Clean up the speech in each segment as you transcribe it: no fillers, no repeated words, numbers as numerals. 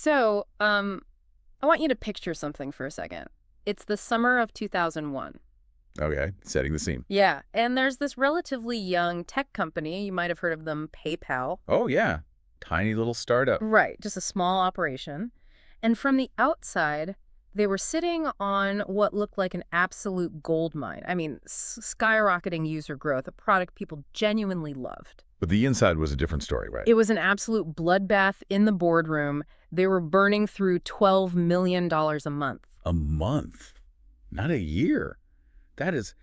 So, I want you to picture something for a second. It's the summer of 2001. Okay, setting the scene. Yeah, and there's this relatively young tech company. You might have heard of them, PayPal. Oh, yeah. Tiny little startup. Right, just a small operation. And from the outside, they were sitting on what looked like an absolute gold mine. I mean, skyrocketing user growth, a product people genuinely loved. But the inside was a different story, right? It was an absolute bloodbath in the boardroom. They were burning through $12 million a month. A month, not a year. That's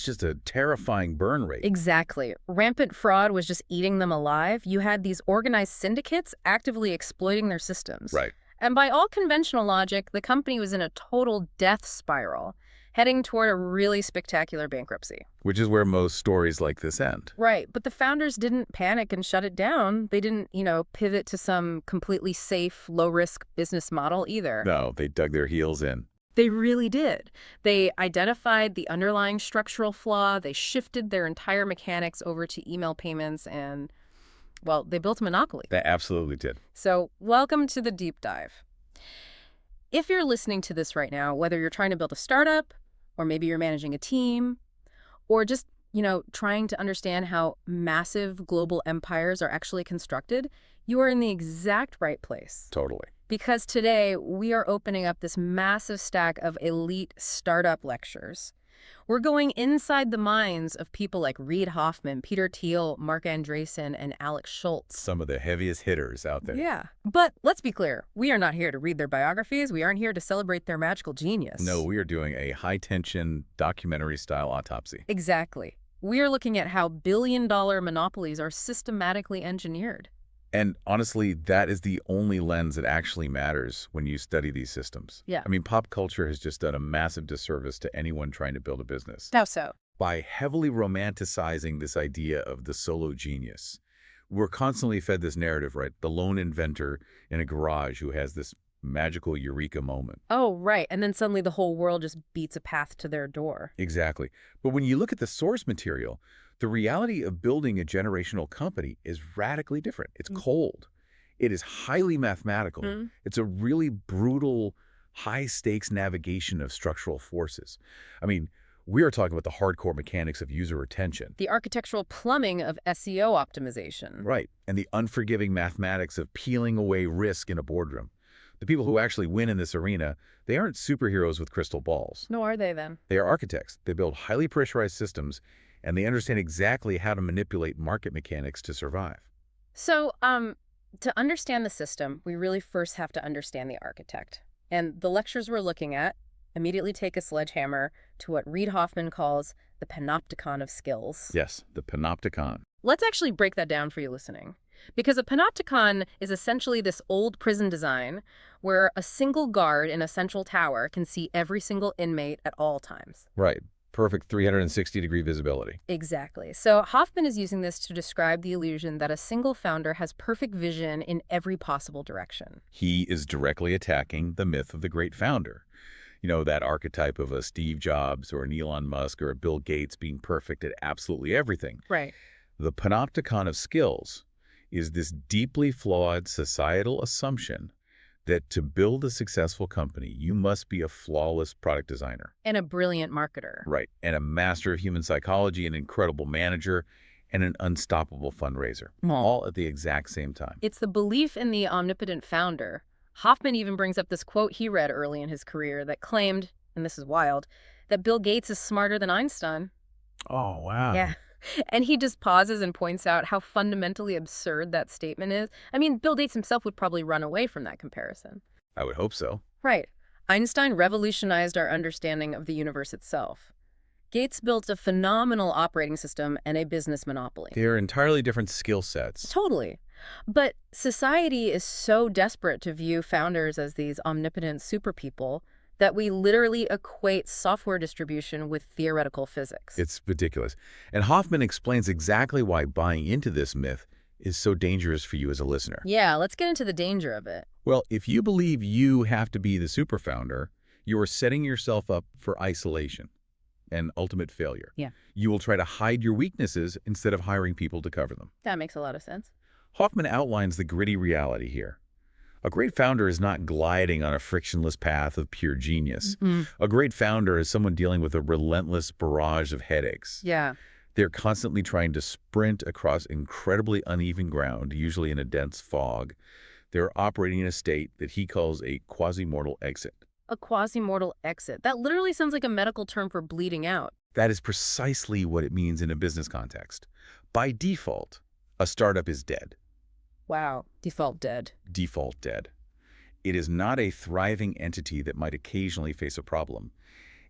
just a terrifying burn rate. Exactly. Rampant fraud was just eating them alive. You had these organized syndicates actively exploiting their systems. Right. And by all conventional logic, the company was in a total death spiral, heading toward a really spectacular bankruptcy. Which is where most stories like this end. Right. But the founders didn't panic and shut it down. They didn't, pivot to some completely safe, low-risk business model either. No, they dug their heels in. They really did. They identified the underlying structural flaw. They shifted their entire mechanics over to email payments and, well, they built a monopoly. They absolutely did. So welcome to the deep dive. If you're listening to this right now, whether you're trying to build a startup, or maybe you're managing a team, or just, trying to understand how massive global empires are actually constructed, you are in the exact right place. Totally. Because today, we are opening up this massive stack of elite startup lectures. We're going inside the minds of people like Reid Hoffman, Peter Thiel, Mark Andreessen, and Alex Schultz. Some of the heaviest hitters out there. Yeah. But let's be clear. We are not here to read their biographies. We aren't here to celebrate their magical genius. No, we are doing a high-tension, documentary-style autopsy. Exactly. We are looking at how billion-dollar monopolies are systematically engineered. And honestly, that is the only lens that actually matters when you study these systems. Yeah. Pop culture has just done a massive disservice to anyone trying to build a business. How so? By heavily romanticizing this idea of the solo genius. We're constantly fed this narrative, right? The lone inventor in a garage who has this magical eureka moment. Oh, right. And then suddenly the whole world just beats a path to their door. Exactly. But when you look at the source material, the reality of building a generational company is radically different. It's cold. It is highly mathematical. It's a really brutal, high-stakes navigation of structural forces. We are talking about the hardcore mechanics of user retention. The architectural plumbing of SEO optimization. Right. And the unforgiving mathematics of peeling away risk in a boardroom. The people who actually win in this arena, they aren't superheroes with crystal balls. No, are they then? They are architects. They build highly pressurized systems, and they understand exactly how to manipulate market mechanics to survive. So, to understand the system, we really first have to understand the architect. And the lectures we're looking at immediately take a sledgehammer to what Reid Hoffman calls the panopticon of skills. Yes, the panopticon. Let's actually break that down for you listening. Because a panopticon is essentially this old prison design where a single guard in a central tower can see every single inmate at all times. Right. Perfect 360-degree visibility. Exactly. So Hoffman is using this to describe the illusion that a single founder has perfect vision in every possible direction. He is directly attacking the myth of the great founder. That archetype of a Steve Jobs or an Elon Musk or a Bill Gates being perfect at absolutely everything. Right. The panopticon of skills is this deeply flawed societal assumption that to build a successful company, you must be a flawless product designer. And a brilliant marketer. Right. And a master of human psychology, an incredible manager, and an unstoppable fundraiser. All at the exact same time. It's the belief in the omnipotent founder. Hoffman even brings up this quote he read early in his career that claimed, and this is wild, that Bill Gates is smarter than Einstein. Oh, wow. Yeah. And he just pauses and points out how fundamentally absurd that statement is. Bill Gates himself would probably run away from that comparison. I would hope so. Right. Einstein revolutionized our understanding of the universe itself. Gates built a phenomenal operating system and a business monopoly. They're entirely different skill sets. Totally. But society is so desperate to view founders as these omnipotent super people that we literally equate software distribution with theoretical physics. It's ridiculous. And Hoffman explains exactly why buying into this myth is so dangerous for you as a listener. Yeah, let's get into the danger of it. Well, if you believe you have to be the super founder, you are setting yourself up for isolation and ultimate failure. Yeah. You will try to hide your weaknesses instead of hiring people to cover them. That makes a lot of sense. Hoffman outlines the gritty reality here. A great founder is not gliding on a frictionless path of pure genius. Mm. A great founder is someone dealing with a relentless barrage of headaches. Yeah. They're constantly trying to sprint across incredibly uneven ground, usually in a dense fog. They're operating in a state that he calls a quasi-mortal exit. A quasi-mortal exit. That literally sounds like a medical term for bleeding out. That is precisely what it means in a business context. By default, a startup is dead. Wow. Default dead. Default dead. It is not a thriving entity that might occasionally face a problem.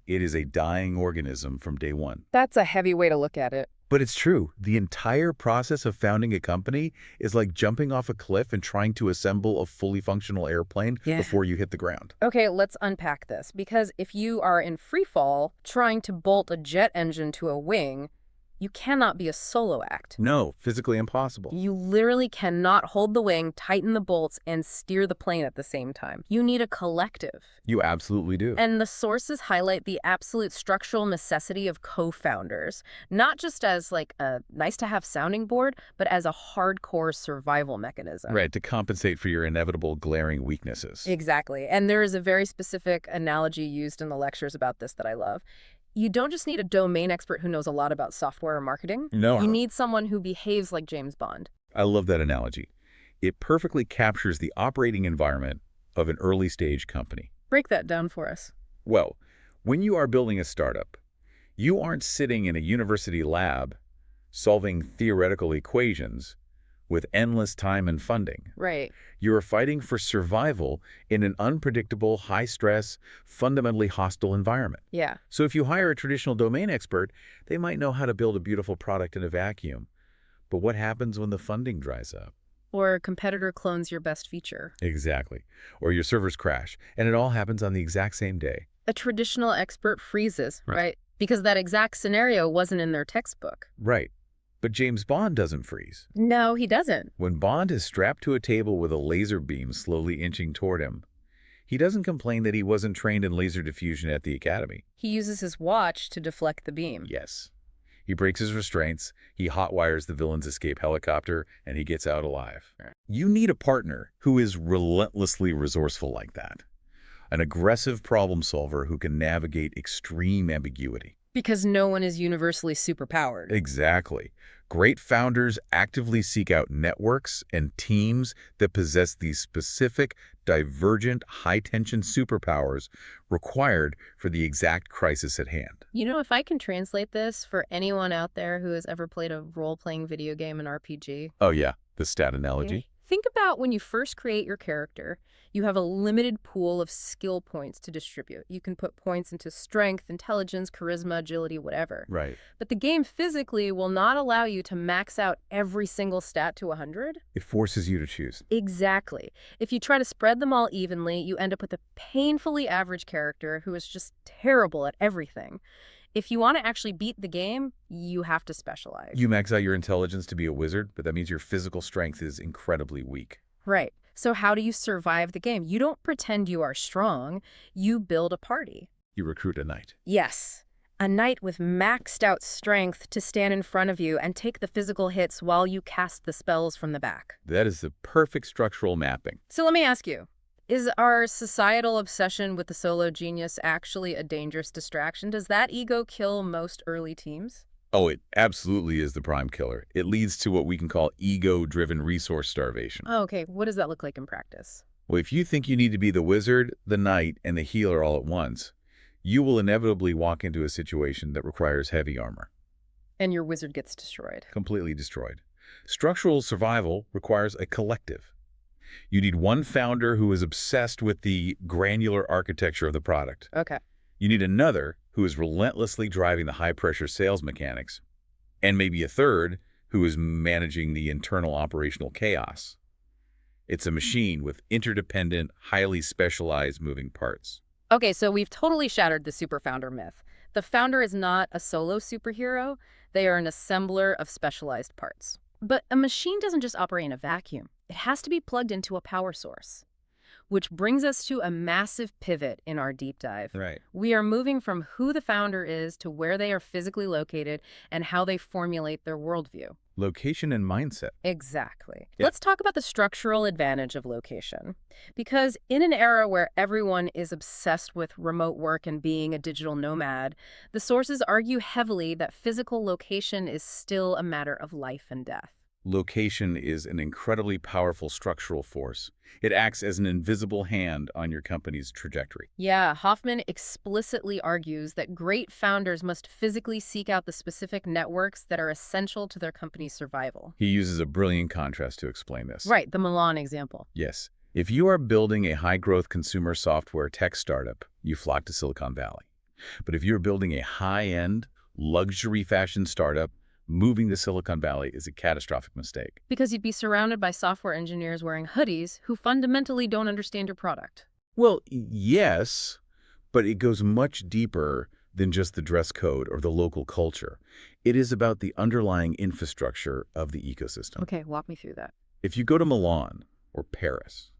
It is a dying organism from day one. That's a heavy way to look at it. But it's true. The entire process of founding a company is like jumping off a cliff and trying to assemble a fully functional airplane before you hit the ground. Okay, let's unpack this. Because if you are in free fall, trying to bolt a jet engine to a wing, you cannot be a solo act. No, physically impossible. You literally cannot hold the wing, tighten the bolts, and steer the plane at the same time. You need a collective. You absolutely do. And the sources highlight the absolute structural necessity of co-founders, not just as like a nice-to-have sounding board, but as a hardcore survival mechanism. Right, to compensate for your inevitable glaring weaknesses. Exactly. And there is a very specific analogy used in the lectures about this that I love. You don't just need a domain expert who knows a lot about software or marketing. No. You need someone who behaves like James Bond. I love that analogy. It perfectly captures the operating environment of an early-stage company. Break that down for us. Well, when you are building a startup, you aren't sitting in a university lab solving theoretical equations with endless time and funding. Right. You are fighting for survival in an unpredictable, high-stress, fundamentally hostile environment. Yeah. So if you hire a traditional domain expert, they might know how to build a beautiful product in a vacuum. But what happens when the funding dries up? Or a competitor clones your best feature. Exactly. Or your servers crash, and it all happens on the exact same day. A traditional expert freezes, right? Because that exact scenario wasn't in their textbook. Right. But James Bond doesn't freeze. No, he doesn't. When Bond is strapped to a table with a laser beam slowly inching toward him, he doesn't complain that he wasn't trained in laser diffusion at the academy. He uses his watch to deflect the beam. Yes. He breaks his restraints, he hotwires the villain's escape helicopter, and he gets out alive. You need a partner who is relentlessly resourceful like that. An aggressive problem solver who can navigate extreme ambiguity. Because no one is universally superpowered. Exactly. Great founders actively seek out networks and teams that possess these specific, divergent, high-tension superpowers required for the exact crisis at hand. You know, if I can translate this for anyone out there who has ever played a role-playing video game, an RPG. Oh yeah, the stat analogy. Okay. Think about when you first create your character, you have a limited pool of skill points to distribute. You can put points into strength, intelligence, charisma, agility, whatever. Right. But the game physically will not allow you to max out every single stat to 100. It forces you to choose. Exactly. If you try to spread them all evenly, you end up with a painfully average character who is just terrible at everything. If you want to actually beat the game, you have to specialize. You max out your intelligence to be a wizard, but that means your physical strength is incredibly weak. Right. So how do you survive the game? You don't pretend you are strong. You build a party. You recruit a knight. Yes. A knight with maxed out strength to stand in front of you and take the physical hits while you cast the spells from the back. That is the perfect structural mapping. So let me ask you, is our societal obsession with the solo genius actually a dangerous distraction? Does that ego kill most early teams? Oh, it absolutely is the prime killer. It leads to what we can call ego-driven resource starvation. Oh, okay. What does that look like in practice? Well, if you think you need to be the wizard, the knight, and the healer all at once, you will inevitably walk into a situation that requires heavy armor. And your wizard gets destroyed. Completely destroyed. Structural survival requires a collective. You need one founder who is obsessed with the granular architecture of the product. Okay. You need another who is relentlessly driving the high-pressure sales mechanics, and maybe a third who is managing the internal operational chaos. It's a machine with interdependent, highly specialized moving parts. Okay, so we've totally shattered the super founder myth. The founder is not a solo superhero. They are an assembler of specialized parts. But a machine doesn't just operate in a vacuum. It has to be plugged into a power source. Which brings us to a massive pivot in our deep dive. Right. We are moving from who the founder is to where they are physically located and how they formulate their worldview. Location and mindset. Exactly. Yeah. Let's talk about the structural advantage of location. Because in an era where everyone is obsessed with remote work and being a digital nomad, the sources argue heavily that physical location is still a matter of life and death. Location is an incredibly powerful structural force. It acts as an invisible hand on your company's trajectory. Yeah, Hoffman explicitly argues that great founders must physically seek out the specific networks that are essential to their company's survival. He uses a brilliant contrast to explain this. Right, the Milan example. Yes, if you are building a high-growth consumer software tech startup, you flock to Silicon Valley. But if you're building a high-end, luxury fashion startup, moving to Silicon Valley is a catastrophic mistake. Because you'd be surrounded by software engineers wearing hoodies who fundamentally don't understand your product. Well, yes, but it goes much deeper than just the dress code or the local culture. It is about the underlying infrastructure of the ecosystem. Okay, walk me through that. If you go to Milan or Paris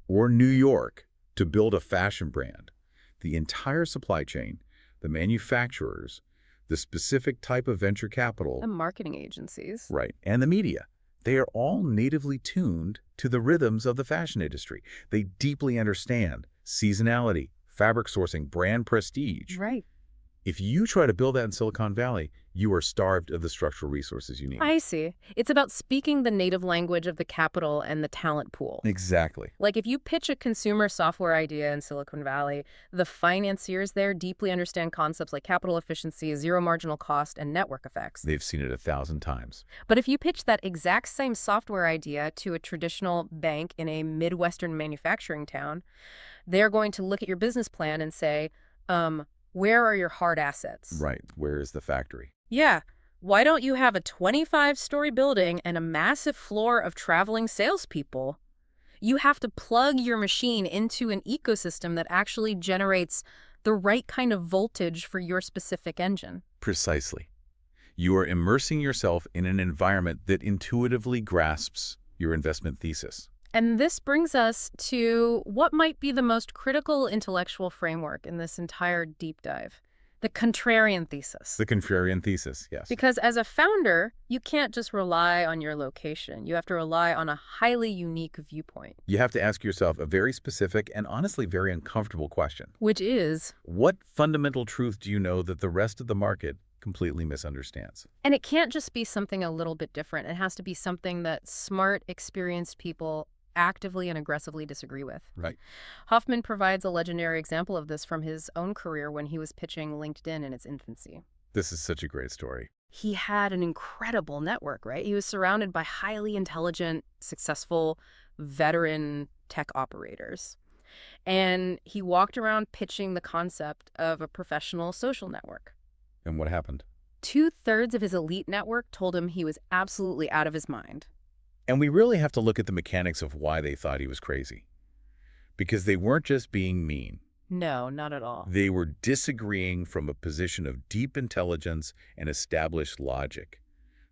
or New York to build a fashion brand, the entire supply chain, the manufacturers, the specific type of venture capital, And marketing agencies. right, and the media, they are all natively tuned to the rhythms of the fashion industry. They deeply understand seasonality, fabric sourcing, brand prestige. Right. If you try to build that in Silicon Valley, you are starved of the structural resources you need. I see. It's about speaking the native language of the capital and the talent pool. Exactly. Like if you pitch a consumer software idea in Silicon Valley, the financiers there deeply understand concepts like capital efficiency, zero marginal cost, and network effects. They've seen it 1,000 times. But if you pitch that exact same software idea to a traditional bank in a Midwestern manufacturing town, they're going to look at your business plan and say, where are your hard assets? Right. Where is the factory? Yeah. Why don't you have a 25-story building and a massive floor of traveling salespeople? You have to plug your machine into an ecosystem that actually generates the right kind of voltage for your specific engine. Precisely. You are immersing yourself in an environment that intuitively grasps your investment thesis. And this brings us to what might be the most critical intellectual framework in this entire deep dive. The contrarian thesis. The contrarian thesis, yes. Because as a founder, you can't just rely on your location. You have to rely on a highly unique viewpoint. You have to ask yourself a very specific and honestly very uncomfortable question. Which is? What fundamental truth do you know that the rest of the market completely misunderstands? And it can't just be something a little bit different. It has to be something that smart, experienced people actively and aggressively disagree with. Right. Hoffman provides a legendary example of this from his own career when he was pitching LinkedIn in its infancy. This is such a great story. He had an incredible network, right? He was surrounded by highly intelligent, successful, veteran tech operators. And he walked around pitching the concept of a professional social network. And what happened? 2/3 of his elite network told him he was absolutely out of his mind. And we really have to look at the mechanics of why they thought he was crazy. Because they weren't just being mean. No, not at all. They were disagreeing from a position of deep intelligence and established logic.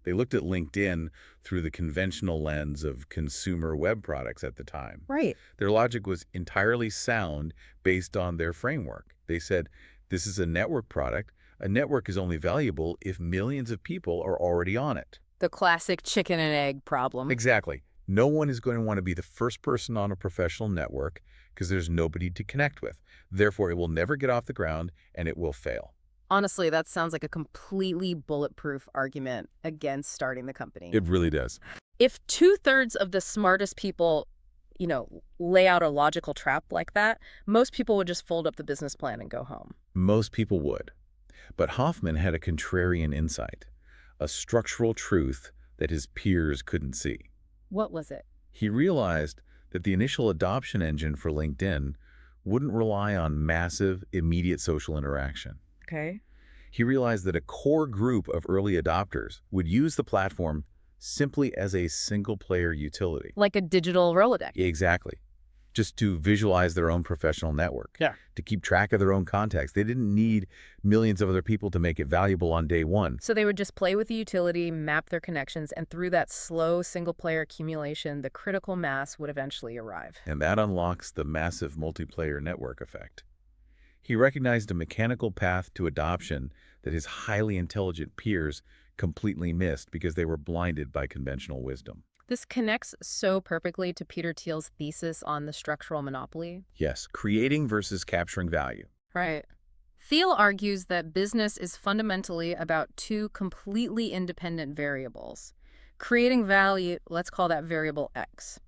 They looked at LinkedIn through the conventional lens of consumer web products at the time. Right. Their logic was entirely sound based on their framework. They said, this is a network product. A network is only valuable if millions of people are already on it. The classic chicken and egg problem. Exactly. No one is going to want to be the first person on a professional network because there's nobody to connect with. Therefore, it will never get off the ground and it will fail. Honestly, that sounds like a completely bulletproof argument against starting the company. It really does. If 2/3 of the smartest people, lay out a logical trap like that, most people would just fold up the business plan and go home. Most people would. But Hoffman had a contrarian insight, a structural truth that his peers couldn't see. What was it? He realized that the initial adoption engine for LinkedIn wouldn't rely on massive, immediate social interaction. Okay. He realized that a core group of early adopters would use the platform simply as a single-player utility. Like a digital Rolodex. Exactly. Just to visualize their own professional network. Yeah. To keep track of their own contacts. They didn't need millions of other people to make it valuable on day one. So they would just play with the utility, map their connections, and through that slow single-player accumulation, the critical mass would eventually arrive. And that unlocks the massive multiplayer network effect. He recognized a mechanical path to adoption that his highly intelligent peers completely missed because they were blinded by conventional wisdom. This connects so perfectly to Peter Thiel's thesis on the structural monopoly. Yes, creating versus capturing value. Right. Thiel argues that business is fundamentally about two completely independent variables. Creating value, let's call that variable X,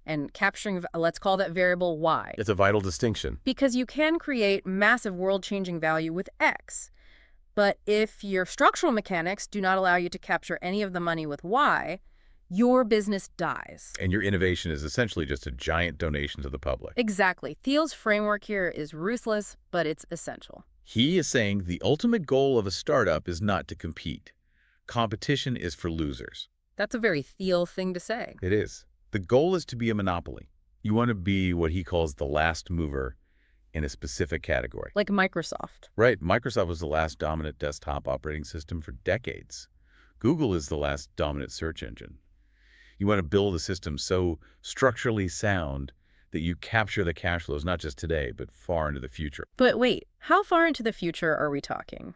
and capturing, let's call that variable Y. It's a vital distinction. Because you can create massive world-changing value with X. But if your structural mechanics do not allow you to capture any of the money with Y, your business dies. And your innovation is essentially just a giant donation to the public. Exactly. Thiel's framework here is ruthless, but it's essential. He is saying the ultimate goal of a startup is not to compete. Competition is for losers. That's a very Thiel thing to say. It is. The goal is to be a monopoly. You want to be what he calls the last mover in a specific category. Like Microsoft. Right. Microsoft was the last dominant desktop operating system for decades. Google is the last dominant search engine. You want to build a system so structurally sound that you capture the cash flows, not just today, but far into the future. But wait, how far into the future are we talking?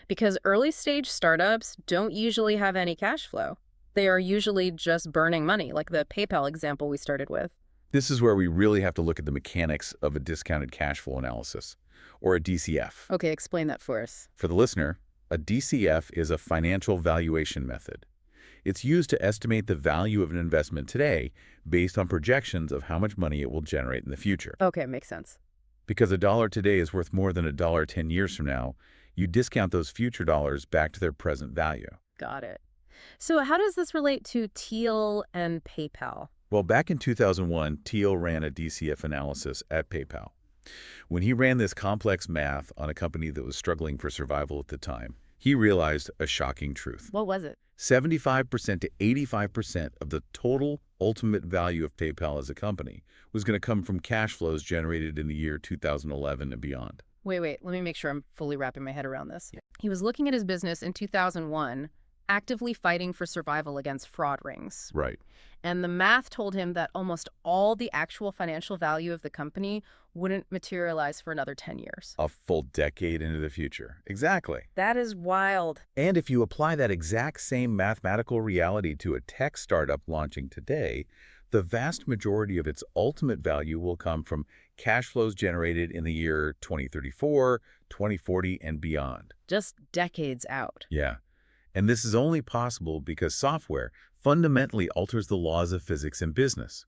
Because early-stage startups don't usually have any cash flow. They are usually just burning money, like the PayPal example we started with. This is where we really have to look at the mechanics of a discounted cash flow analysis, or a DCF. Okay, explain that for us. For the listener, a DCF is a financial valuation method. It's used to estimate the value of an investment today based on projections of how much money it will generate in the future. Okay, makes sense. Because a dollar today is worth more than a dollar 10 years from now, you discount those future dollars back to their present value. Got it. So how does this relate to Thiel and PayPal? Well, back in 2001, Thiel ran a DCF analysis at PayPal. When he ran this complex math on a company that was struggling for survival at the time, he realized a shocking truth. What was it? 75% to 85% of the total ultimate value of PayPal as a company was going to come from cash flows generated in the year 2011 and beyond. Wait, let me make sure I'm fully wrapping my head around this. Yeah. He was looking at his business in 2001, actively fighting for survival against fraud rings. Right. And the math told him that almost all the actual financial value of the company wouldn't materialize for another 10 years. A full decade into the future. Exactly. That is wild. And if you apply that exact same mathematical reality to a tech startup launching today, the vast majority of its ultimate value will come from cash flows generated in the year 2034, 2040, and beyond. Just decades out. Yeah. And this is only possible because software fundamentally alters the laws of physics in business.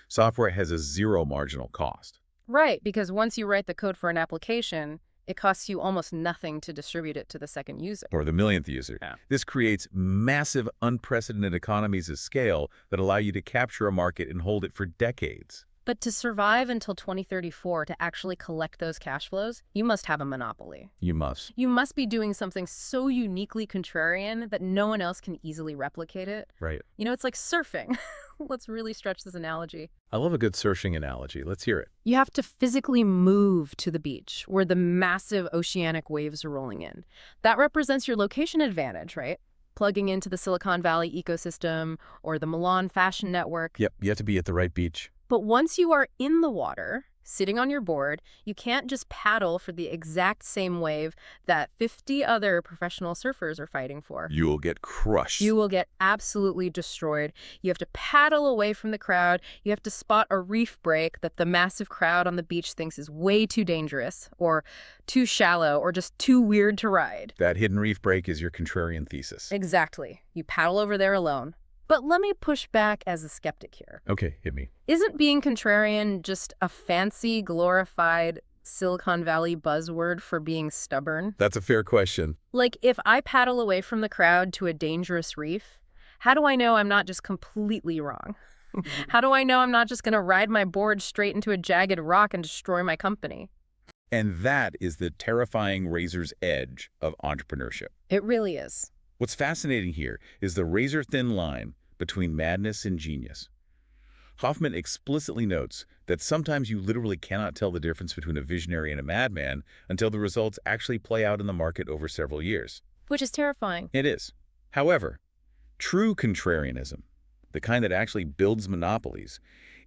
Software has a zero marginal cost. Right, because once you write the code for an application, it costs you almost nothing to distribute it to the second user. Or the millionth user. Yeah. This creates massive, unprecedented economies of scale that allow you to capture a market and hold it for decades. But to survive until 2034, to actually collect those cash flows, you must have a monopoly. You must. You must be doing something so uniquely contrarian that no one else can easily replicate it. Right. You know, it's like surfing. Let's really stretch this analogy. I love a good surfing analogy. Let's hear it. You have to physically move to the beach where the massive oceanic waves are rolling in. That represents your location advantage, right? Plugging into the Silicon Valley ecosystem or the Milan fashion network. Yep, you have to be at the right beach. But once you are in the water, sitting on your board, you can't just paddle for the exact same wave that 50 other professional surfers are fighting for. You will get crushed. You will get absolutely destroyed. You have to paddle away from the crowd. You have to spot a reef break that the massive crowd on the beach thinks is way too dangerous or too shallow or just too weird to ride. That hidden reef break is your contrarian thesis. Exactly. You paddle over there alone. But let me push back as a skeptic here. Okay, hit me. Isn't being contrarian just a fancy, glorified Silicon Valley buzzword for being stubborn? That's a fair question. Like, if I paddle away from the crowd to a dangerous reef, how do I know I'm not just completely wrong? How do I know I'm not just going to ride my board straight into a jagged rock and destroy my company? And that is the terrifying razor's edge of entrepreneurship. It really is. What's fascinating here is the razor-thin line between madness and genius. Hoffman explicitly notes that sometimes you literally cannot tell the difference between a visionary and a madman until the results actually play out in the market over several years. Which is terrifying. It is. However, true contrarianism, the kind that actually builds monopolies,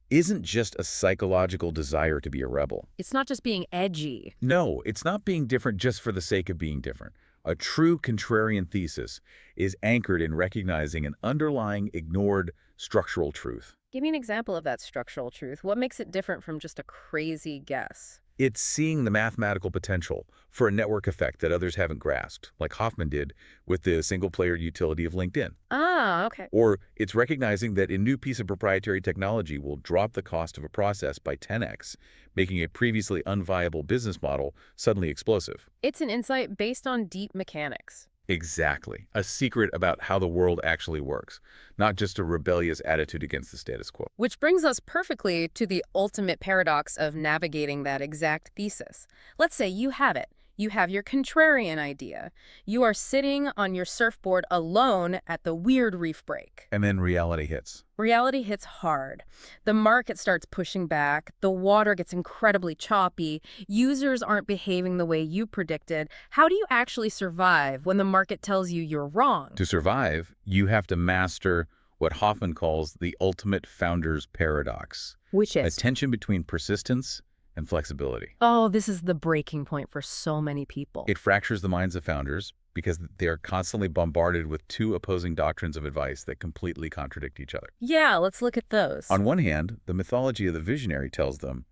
isn't just a psychological desire to be a rebel. It's not just being edgy. No, it's not being different just for the sake of being different. A true contrarian thesis is anchored in recognizing an underlying ignored structural truth. Give me an example of that structural truth. What makes it different from just a crazy guess? It's seeing the mathematical potential for a network effect that others haven't grasped, like Hoffman did with the single-player utility of LinkedIn. Ah, okay. Or it's recognizing that a new piece of proprietary technology will drop the cost of a process by 10x, making a previously unviable business model suddenly explosive. It's an insight based on deep mechanics. Exactly. A secret about how the world actually works, not just a rebellious attitude against the status quo. Which brings us perfectly to the ultimate paradox of navigating that exact thesis. Let's say you have it. You have your contrarian idea. You are sitting on your surfboard alone at the weird reef break. And then reality hits. Reality hits hard. The market starts pushing back. The water gets incredibly choppy. Users aren't behaving the way you predicted. How do you actually survive when the market tells you you're wrong? To survive, you have to master what Hoffman calls the ultimate founder's paradox. Which A is? tension between persistence and flexibility. Oh, this is the breaking point for so many people. It fractures the minds of founders because they are constantly bombarded with two opposing doctrines of advice that completely contradict each other. Yeah, let's look at those. On one hand, the mythology of the visionary tells them,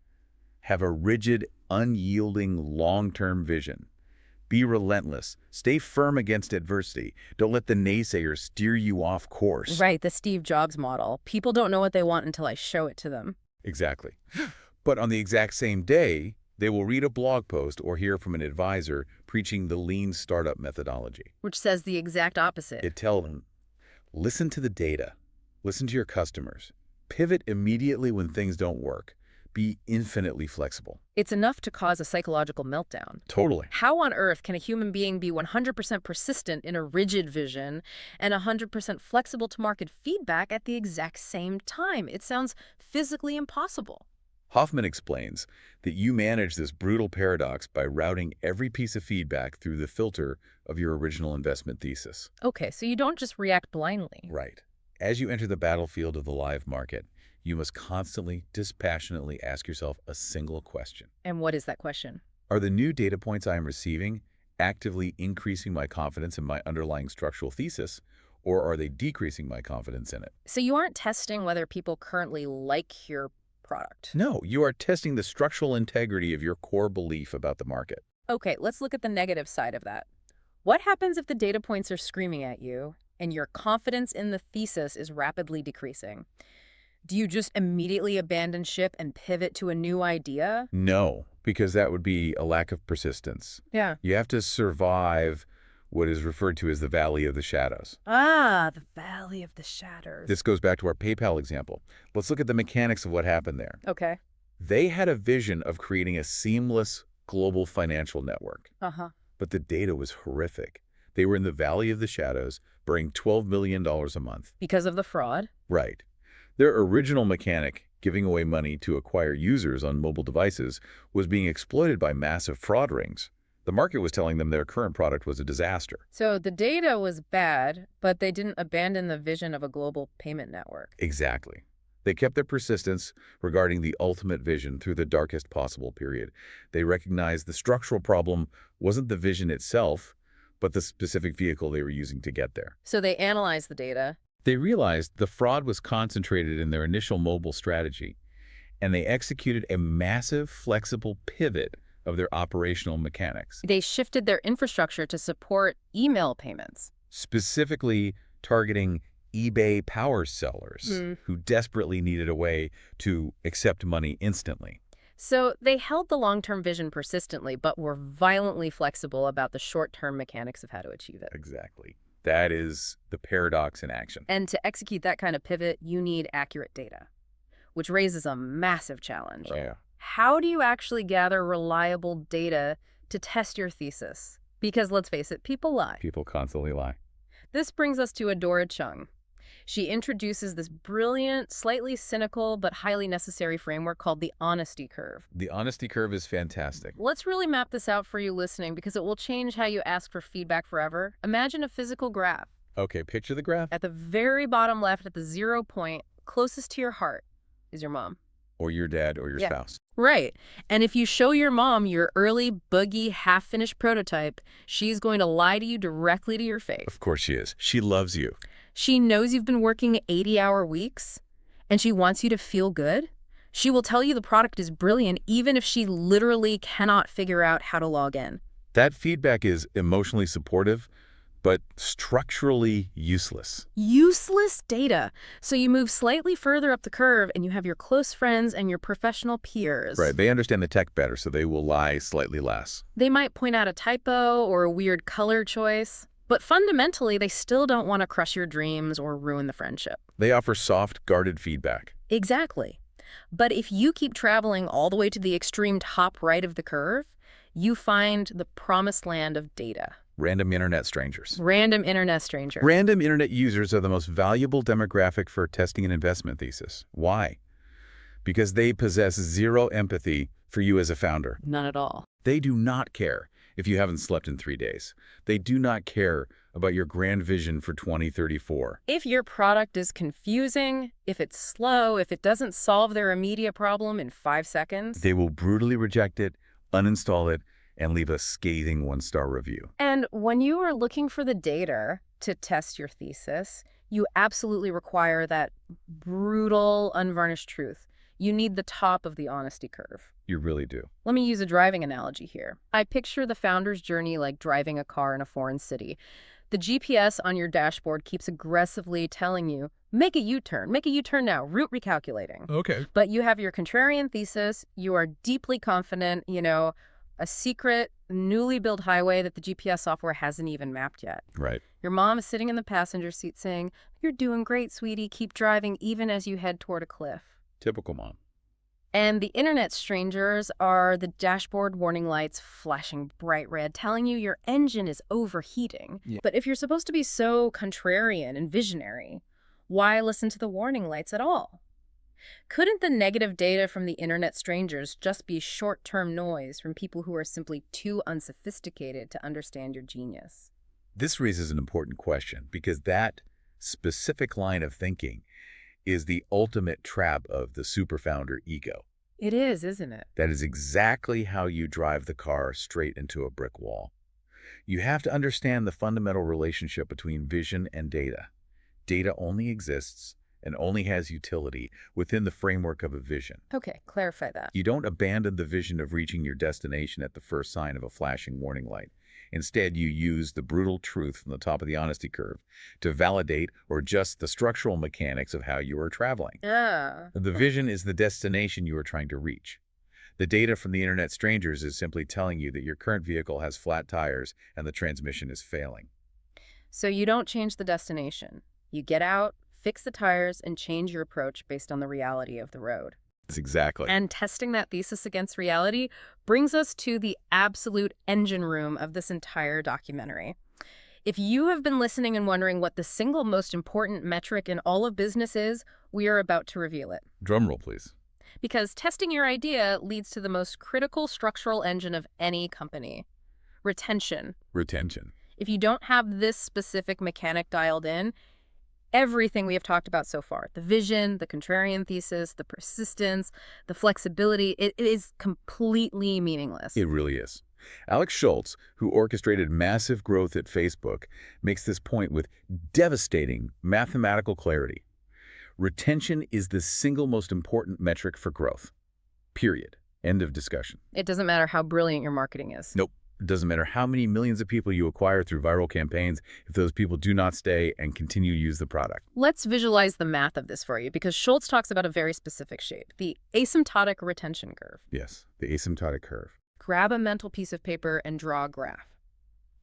have a rigid, unyielding, long-term vision. Be relentless. Stay firm against adversity. Don't let the naysayers steer you off course. Right, the Steve Jobs model. People don't know what they want until I show it to them. Exactly. But on the exact same day, they will read a blog post or hear from an advisor preaching the lean startup methodology. Which says the exact opposite. It tells them, listen to the data. Listen to your customers. Pivot immediately when things don't work. Be infinitely flexible. It's enough to cause a psychological meltdown. Totally. How on earth can a human being be 100% persistent in a rigid vision and 100% flexible to market feedback at the exact same time? It sounds physically impossible. Hoffman explains that you manage this brutal paradox by routing every piece of feedback through the filter of your original investment thesis. Okay, so you don't just react blindly. Right. As you enter the battlefield of the live market, you must constantly, dispassionately ask yourself a single question. And what is that question? Are the new data points I am receiving actively increasing my confidence in my underlying structural thesis, or are they decreasing my confidence in it? So you aren't testing whether people currently like your product. No, you are testing the structural integrity of your core belief about the market. Okay, let's look at the negative side of that. What happens if the data points are screaming at you and your confidence in the thesis is rapidly decreasing? Do you just immediately abandon ship and pivot to a new idea? No, because that would be a lack of persistence. Yeah. You have to survive what is referred to as the Valley of the Shadows. Ah, the Valley of the Shadows. This goes back to our PayPal example. Let's look at the mechanics of what happened there. Okay. They had a vision of creating a seamless global financial network, Uh-huh. but the data was horrific. They were in the Valley of the Shadows, burning $12 million a month. Because of the fraud? Right. Their original mechanic, giving away money to acquire users on mobile devices, was being exploited by massive fraud rings. The market was telling them their current product was a disaster. So the data was bad, but they didn't abandon the vision of a global payment network. Exactly. They kept their persistence regarding the ultimate vision through the darkest possible period. They recognized the structural problem wasn't the vision itself, but the specific vehicle they were using to get there. So they analyzed the data. They realized the fraud was concentrated in their initial mobile strategy, and they executed a massive, flexible pivot of their operational mechanics, They shifted their infrastructure to support email payments. specifically targeting eBay power sellers who desperately needed a way to accept money instantly. So they held the long-term vision persistently, but were violently flexible about the short-term mechanics of how to achieve it. Exactly. That is the paradox in action. And to execute that kind of pivot, you need accurate data, which raises a massive challenge. Yeah. How do you actually gather reliable data to test your thesis? Because let's face it, people lie. People constantly lie. This brings us to Adora Chung. She introduces this brilliant, slightly cynical, but highly necessary framework called the honesty curve. The honesty curve is fantastic. Let's really map this out for you listening because it will change how you ask for feedback forever. Imagine a physical graph. Okay, picture the graph. At the very bottom left, at the 0 point, closest to your heart, is your mom. Or your dad or your Yeah. spouse. Right. And if you show your mom your early, buggy, half-finished prototype, she's going to lie to you directly to your face. Of course she is. She loves you. She knows you've been working 80-hour weeks, and she wants you to feel good. She will tell you the product is brilliant, even if she literally cannot figure out how to log in. That feedback is emotionally supportive, but structurally useless. Useless data. So you move slightly further up the curve, and you have your close friends and your professional peers. Right. They understand the tech better, so they will lie slightly less. They might point out a typo or a weird color choice, but fundamentally, they still don't want to crush your dreams or ruin the friendship. They offer soft, guarded feedback. Exactly. But if you keep traveling all the way to the extreme top right of the curve, you find the promised land of data. Random internet strangers. Random internet stranger. Random internet users are the most valuable demographic for testing an investment thesis. Why? Because they possess zero empathy for you as a founder. None at all. They do not care if you haven't slept in 3 days. They do not care about your grand vision for 2034. If your product is confusing, if it's slow, if it doesn't solve their immediate problem in 5 seconds. They will brutally reject it, uninstall it, and leave a scathing 1-star review. And when you are looking for the data to test your thesis, you absolutely require that brutal, unvarnished truth. You need the top of the honesty curve. You really do. Let me use a driving analogy here. I picture the founder's journey like driving a car in a foreign city. The GPS on your dashboard keeps aggressively telling you, make a U-turn now, route recalculating. Okay. But you have your contrarian thesis, you are deeply confident, a secret, newly built highway that the GPS software hasn't even mapped yet. Right. Your mom is sitting in the passenger seat saying, you're doing great, sweetie, keep driving even as you head toward a cliff. Typical mom. And the internet strangers are the dashboard warning lights flashing bright red, telling you your engine is overheating. Yeah. But if you're supposed to be so contrarian and visionary, why listen to the warning lights at all? Couldn't the negative data from the internet strangers just be short-term noise from people who are simply too unsophisticated to understand your genius? This raises an important question because that specific line of thinking is the ultimate trap of the superfounder ego. It is, isn't it? That is exactly how you drive the car straight into a brick wall. You have to understand the fundamental relationship between vision and data. Data only exists and only has utility within the framework of a vision. Okay, clarify that. You don't abandon the vision of reaching your destination at the first sign of a flashing warning light. Instead, you use the brutal truth from the top of the honesty curve to validate or adjust the structural mechanics of how you are traveling. Ah. The vision is the destination you are trying to reach. The data from the internet strangers is simply telling you that your current vehicle has flat tires and the transmission is failing. So you don't change the destination. You get out, fix the tires, and change your approach based on the reality of the road. Exactly. And testing that thesis against reality brings us to the absolute engine room of this entire documentary. If you have been listening and wondering what the single most important metric in all of business is, we are about to reveal it. Drum roll, please. Because testing your idea leads to the most critical structural engine of any company: retention. Retention. If you don't have this specific mechanic dialed in, everything we have talked about so far, the vision, the contrarian thesis, the persistence, the flexibility, it is completely meaningless. It really is. Alex Schultz, who orchestrated massive growth at Facebook, makes this point with devastating mathematical clarity. Retention is the single most important metric for growth. Period. End of discussion. It doesn't matter how brilliant your marketing is. Nope. It doesn't matter how many millions of people you acquire through viral campaigns if those people do not stay and continue to use the product. Let's visualize the math of this for you, because Schultz talks about a very specific shape, the asymptotic retention curve. Yes, the asymptotic curve. Grab a mental piece of paper and draw a graph.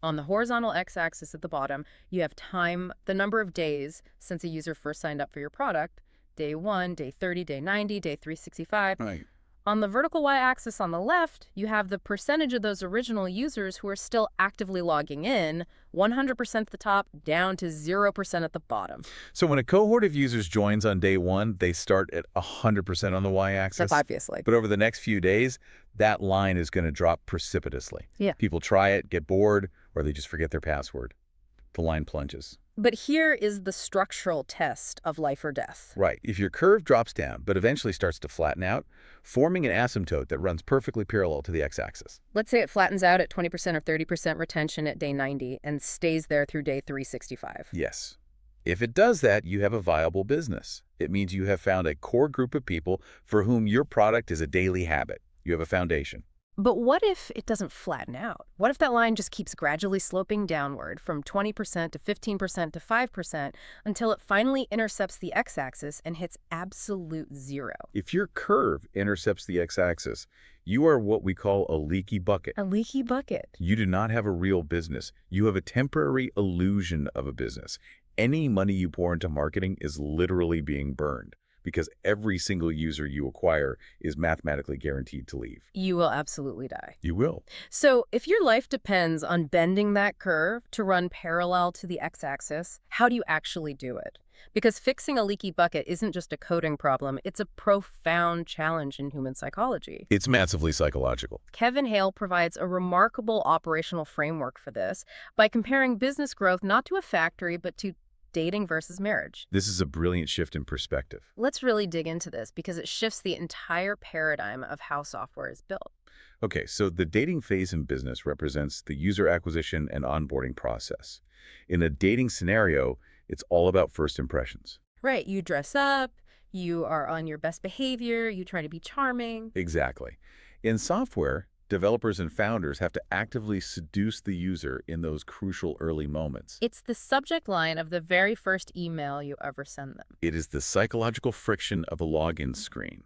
On the horizontal x-axis at the bottom, you have time, the number of days since a user first signed up for your product, day 1, day 30, day 90, day 365. Right. On the vertical y-axis on the left, you have the percentage of those original users who are still actively logging in, 100% at the top, down to 0% at the bottom. So when a cohort of users joins on day 1, they start at 100% on the y-axis. That's obviously. But over the next few days, that line is going to drop precipitously. Yeah. People try it, get bored, or they just forget their password. The line plunges. But here is the structural test of life or death. Right. If your curve drops down but eventually starts to flatten out, forming an asymptote that runs perfectly parallel to the x-axis. Let's say it flattens out at 20% or 30% retention at day 90 and stays there through day 365. Yes. If it does that, you have a viable business. It means you have found a core group of people for whom your product is a daily habit. You have a foundation. But what if it doesn't flatten out? What if that line just keeps gradually sloping downward from 20% to 15% to 5% until it finally intercepts the x-axis and hits absolute zero? If your curve intercepts the x-axis, you are what we call a leaky bucket. A leaky bucket. You do not have a real business. You have a temporary illusion of a business. Any money you pour into marketing is literally being burned, because every single user you acquire is mathematically guaranteed to leave. You will absolutely die. You will. So if your life depends on bending that curve to run parallel to the x-axis, how do you actually do it? Because fixing a leaky bucket isn't just a coding problem, it's a profound challenge in human psychology. It's massively psychological. Kevin Hale provides a remarkable operational framework for this by comparing business growth not to a factory, but to dating versus marriage. This is a brilliant shift in perspective. Let's really dig into this because it shifts the entire paradigm of how software is built. Okay, so the dating phase in business represents the user acquisition and onboarding process. In a dating scenario, it's all about first impressions. Right, you dress up, you are on your best behavior, you try to be charming. Exactly. In software, developers and founders have to actively seduce the user in those crucial early moments. It's the subject line of the very first email you ever send them. It is the psychological friction of a login screen.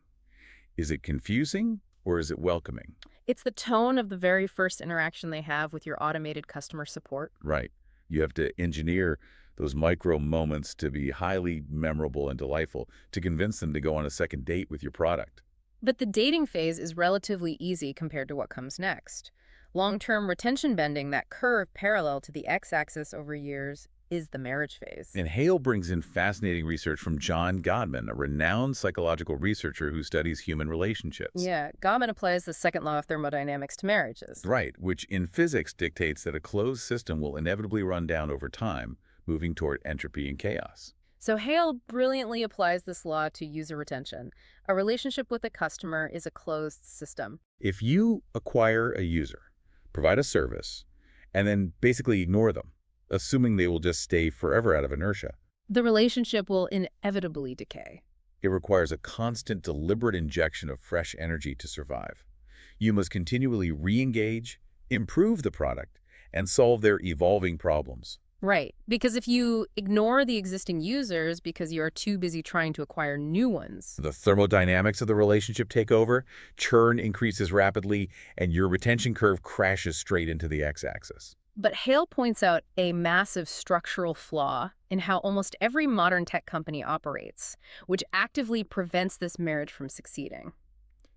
Is it confusing or is it welcoming? It's the tone of the very first interaction they have with your automated customer support. Right. You have to engineer those micro moments to be highly memorable and delightful to convince them to go on a second date with your product. But the dating phase is relatively easy compared to what comes next. Long-term retention bending, that curve parallel to the x-axis over years, is the marriage phase. And Hale brings in fascinating research from John Gottman, a renowned psychological researcher who studies human relationships. Yeah, Gottman applies the second law of thermodynamics to marriages. Right, which in physics dictates that a closed system will inevitably run down over time, moving toward entropy and chaos. So Hale brilliantly applies this law to user retention. A relationship with a customer is a closed system. If you acquire a user, provide a service, and then basically ignore them, assuming they will just stay forever out of inertia, the relationship will inevitably decay. it requires a constant, deliberate injection of fresh energy to survive. You must continually re-engage, improve the product, and solve their evolving problems. Right, because if you ignore the existing users because you are too busy trying to acquire new ones, The thermodynamics of the relationship take over, churn increases rapidly, and your retention curve crashes straight into the x-axis. But Hale points out a massive structural flaw in how almost every modern tech company operates, which actively prevents this marriage from succeeding.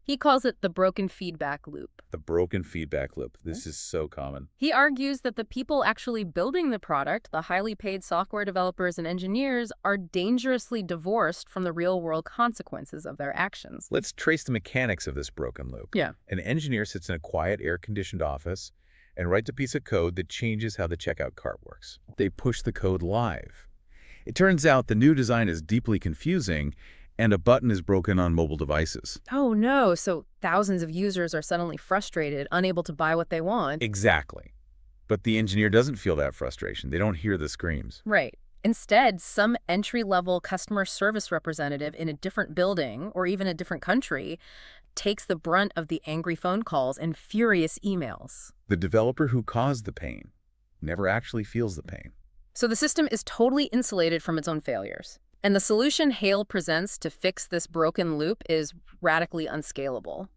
He calls it the broken feedback loop. The broken feedback loop. This is so common. He argues that the people actually building the product, the highly paid software developers and engineers, are dangerously divorced from the real-world consequences of their actions. Let's trace the mechanics of this broken loop. Yeah. An engineer sits in a quiet, air-conditioned office and writes a piece of code that changes how the checkout cart works. They push the code live. It turns out the new design is deeply confusing, and a button is broken on mobile devices. Oh no, so thousands of users are suddenly frustrated, unable to buy what they want. Exactly. But the engineer doesn't feel that frustration. They don't hear the screams. Right. Instead, some entry-level customer service representative in a different building or even a different country takes the brunt of the angry phone calls and furious emails. The developer who caused the pain never actually feels the pain. So the system is totally insulated from its own failures. And the solution Hale presents to fix this broken loop is radically unscalable.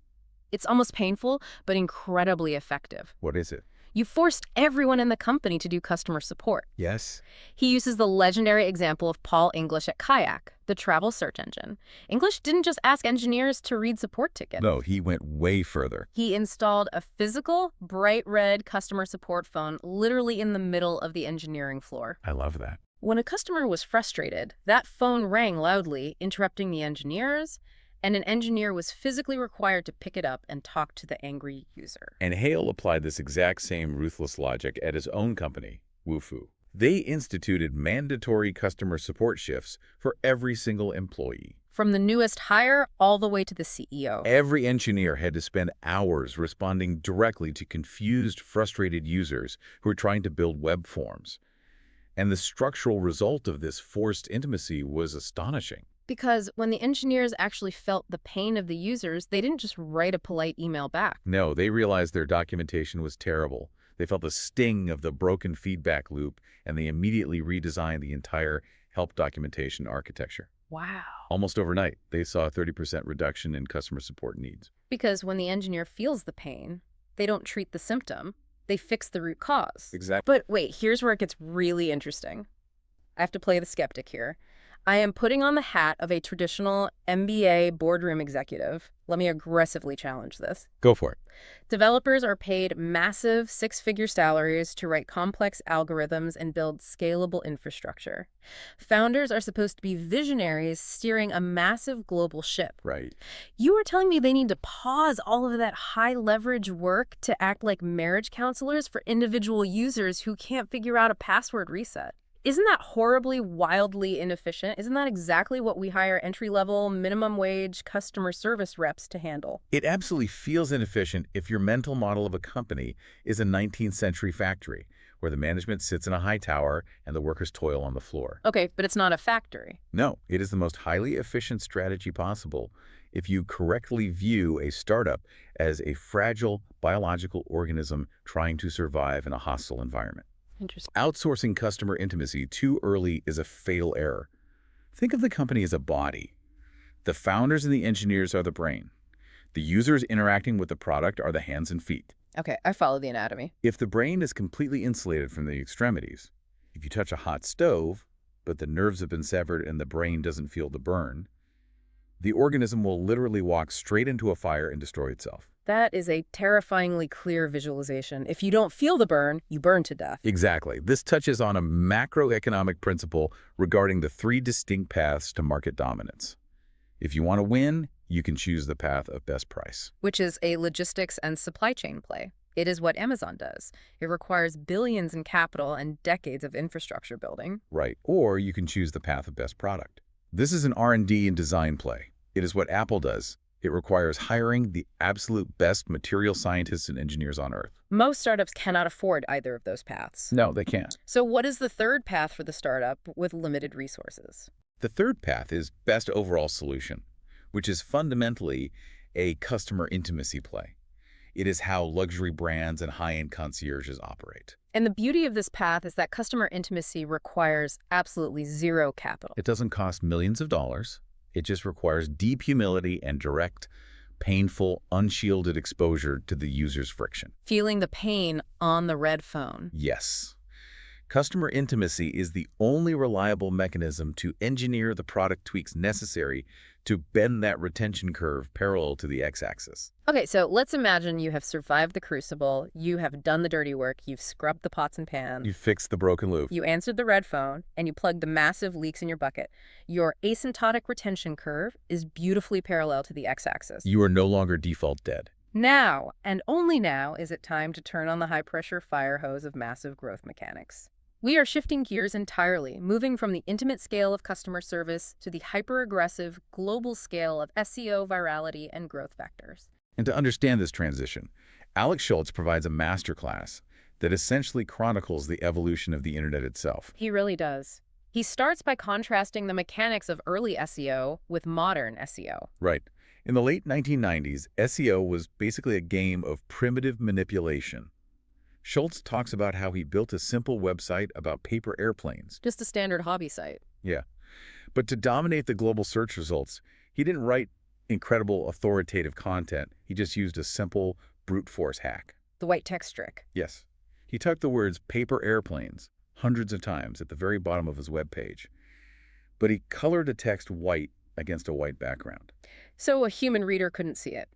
It's almost painful, but incredibly effective. What is it? You forced everyone in the company to do customer support. Yes. He uses the legendary example of Paul English at Kayak, the travel search engine. English didn't just ask engineers to read support tickets. No, he went way further. He installed a physical, bright red customer support phone literally in the middle of the engineering floor. I love that. When a customer was frustrated, that phone rang loudly, interrupting the engineers, and an engineer was physically required to pick it up and talk to the angry user. And Hale applied this exact same ruthless logic at his own company, Wufoo. They instituted mandatory customer support shifts for every single employee. From the newest hire all the way to the CEO. Every engineer had to spend hours responding directly to confused, frustrated users who were trying to build web forms. And the structural result of this forced intimacy was astonishing. Because when the engineers actually felt the pain of the users, they didn't just write a polite email back. No, they realized their documentation was terrible. They felt the sting of the broken feedback loop, and they immediately redesigned the entire help documentation architecture. Wow. Almost overnight, they saw a 30% reduction in customer support needs. Because when the engineer feels the pain, they don't treat the symptom, they fix the root cause. Exactly. But wait, here's where it gets really interesting. I have to play the skeptic here. I am putting on the hat of a traditional MBA boardroom executive. Let me aggressively challenge this. Go for it. Developers are paid massive six-figure salaries to write complex algorithms and build scalable infrastructure. Founders are supposed to be visionaries steering a massive global ship. Right. You are telling me they need to pause all of that high-leverage work to act like marriage counselors for individual users who can't figure out a password reset. Isn't that horribly, wildly inefficient? Isn't that exactly what we hire entry-level, minimum wage customer service reps to handle? It absolutely feels inefficient if your mental model of a company is a 19th century factory, where the management sits in a high tower and the workers toil on the floor. Okay, but it's not a factory. No, it is the most highly efficient strategy possible if you correctly view a startup as a fragile biological organism trying to survive in a hostile environment. Interesting. Outsourcing customer intimacy too early is a fatal error. Think of the company as a body. The founders and the engineers are the brain. The users interacting with the product are the hands and feet. Okay, I follow the anatomy. If the brain is completely insulated from the extremities, if you touch a hot stove, but the nerves have been severed and the brain doesn't feel the burn, the organism will literally walk straight into a fire and destroy itself. That is a terrifyingly clear visualization. If you don't feel the burn, you burn to death. Exactly. This touches on a macroeconomic principle regarding the three distinct paths to market dominance. If you want to win, you can choose the path of best price. Which is a logistics and supply chain play. It is what Amazon does. It requires billions in capital and decades of infrastructure building. Right. Or you can choose the path of best product. This is an R&D and design play. It is what Apple does. It requires hiring the absolute best material scientists and engineers on Earth. Most startups cannot afford either of those paths. No, they can't. So what is the third path for the startup with limited resources? The third path is best overall solution, which is fundamentally a customer intimacy play. It is how luxury brands and high-end concierges operate. And the beauty of this path is that customer intimacy requires absolutely zero capital. It doesn't cost millions of dollars. It just requires deep humility and direct, painful, unshielded exposure to the user's friction. Feeling the pain on the red phone. Yes. Customer intimacy is the only reliable mechanism to engineer the product tweaks necessary to bend that retention curve parallel to the x-axis. Okay, so let's imagine you have survived the crucible, you have done the dirty work, you've scrubbed the pots and pans. You fixed the broken loop. You answered the red phone, and you plugged the massive leaks in your bucket. Your asymptotic retention curve is beautifully parallel to the x-axis. You are no longer default dead. Now, and only now, is it time to turn on the high-pressure fire hose of massive growth mechanics. We are shifting gears entirely, moving from the intimate scale of customer service to the hyper-aggressive global scale of SEO, virality, and growth vectors. And to understand this transition, Alex Schultz provides a masterclass that essentially chronicles the evolution of the internet itself. He really does. He starts by contrasting the mechanics of early SEO with modern SEO. Right. In the late 1990s, SEO was basically a game of primitive manipulation. Schultz talks about how he built a simple website about paper airplanes. Just a standard hobby site. Yeah. But to dominate the global search results, he didn't write incredible authoritative content. He just used a simple brute force hack. The white text trick. Yes. He typed the words paper airplanes hundreds of times at the very bottom of his web page. But he colored the text white against a white background. So a human reader couldn't see it.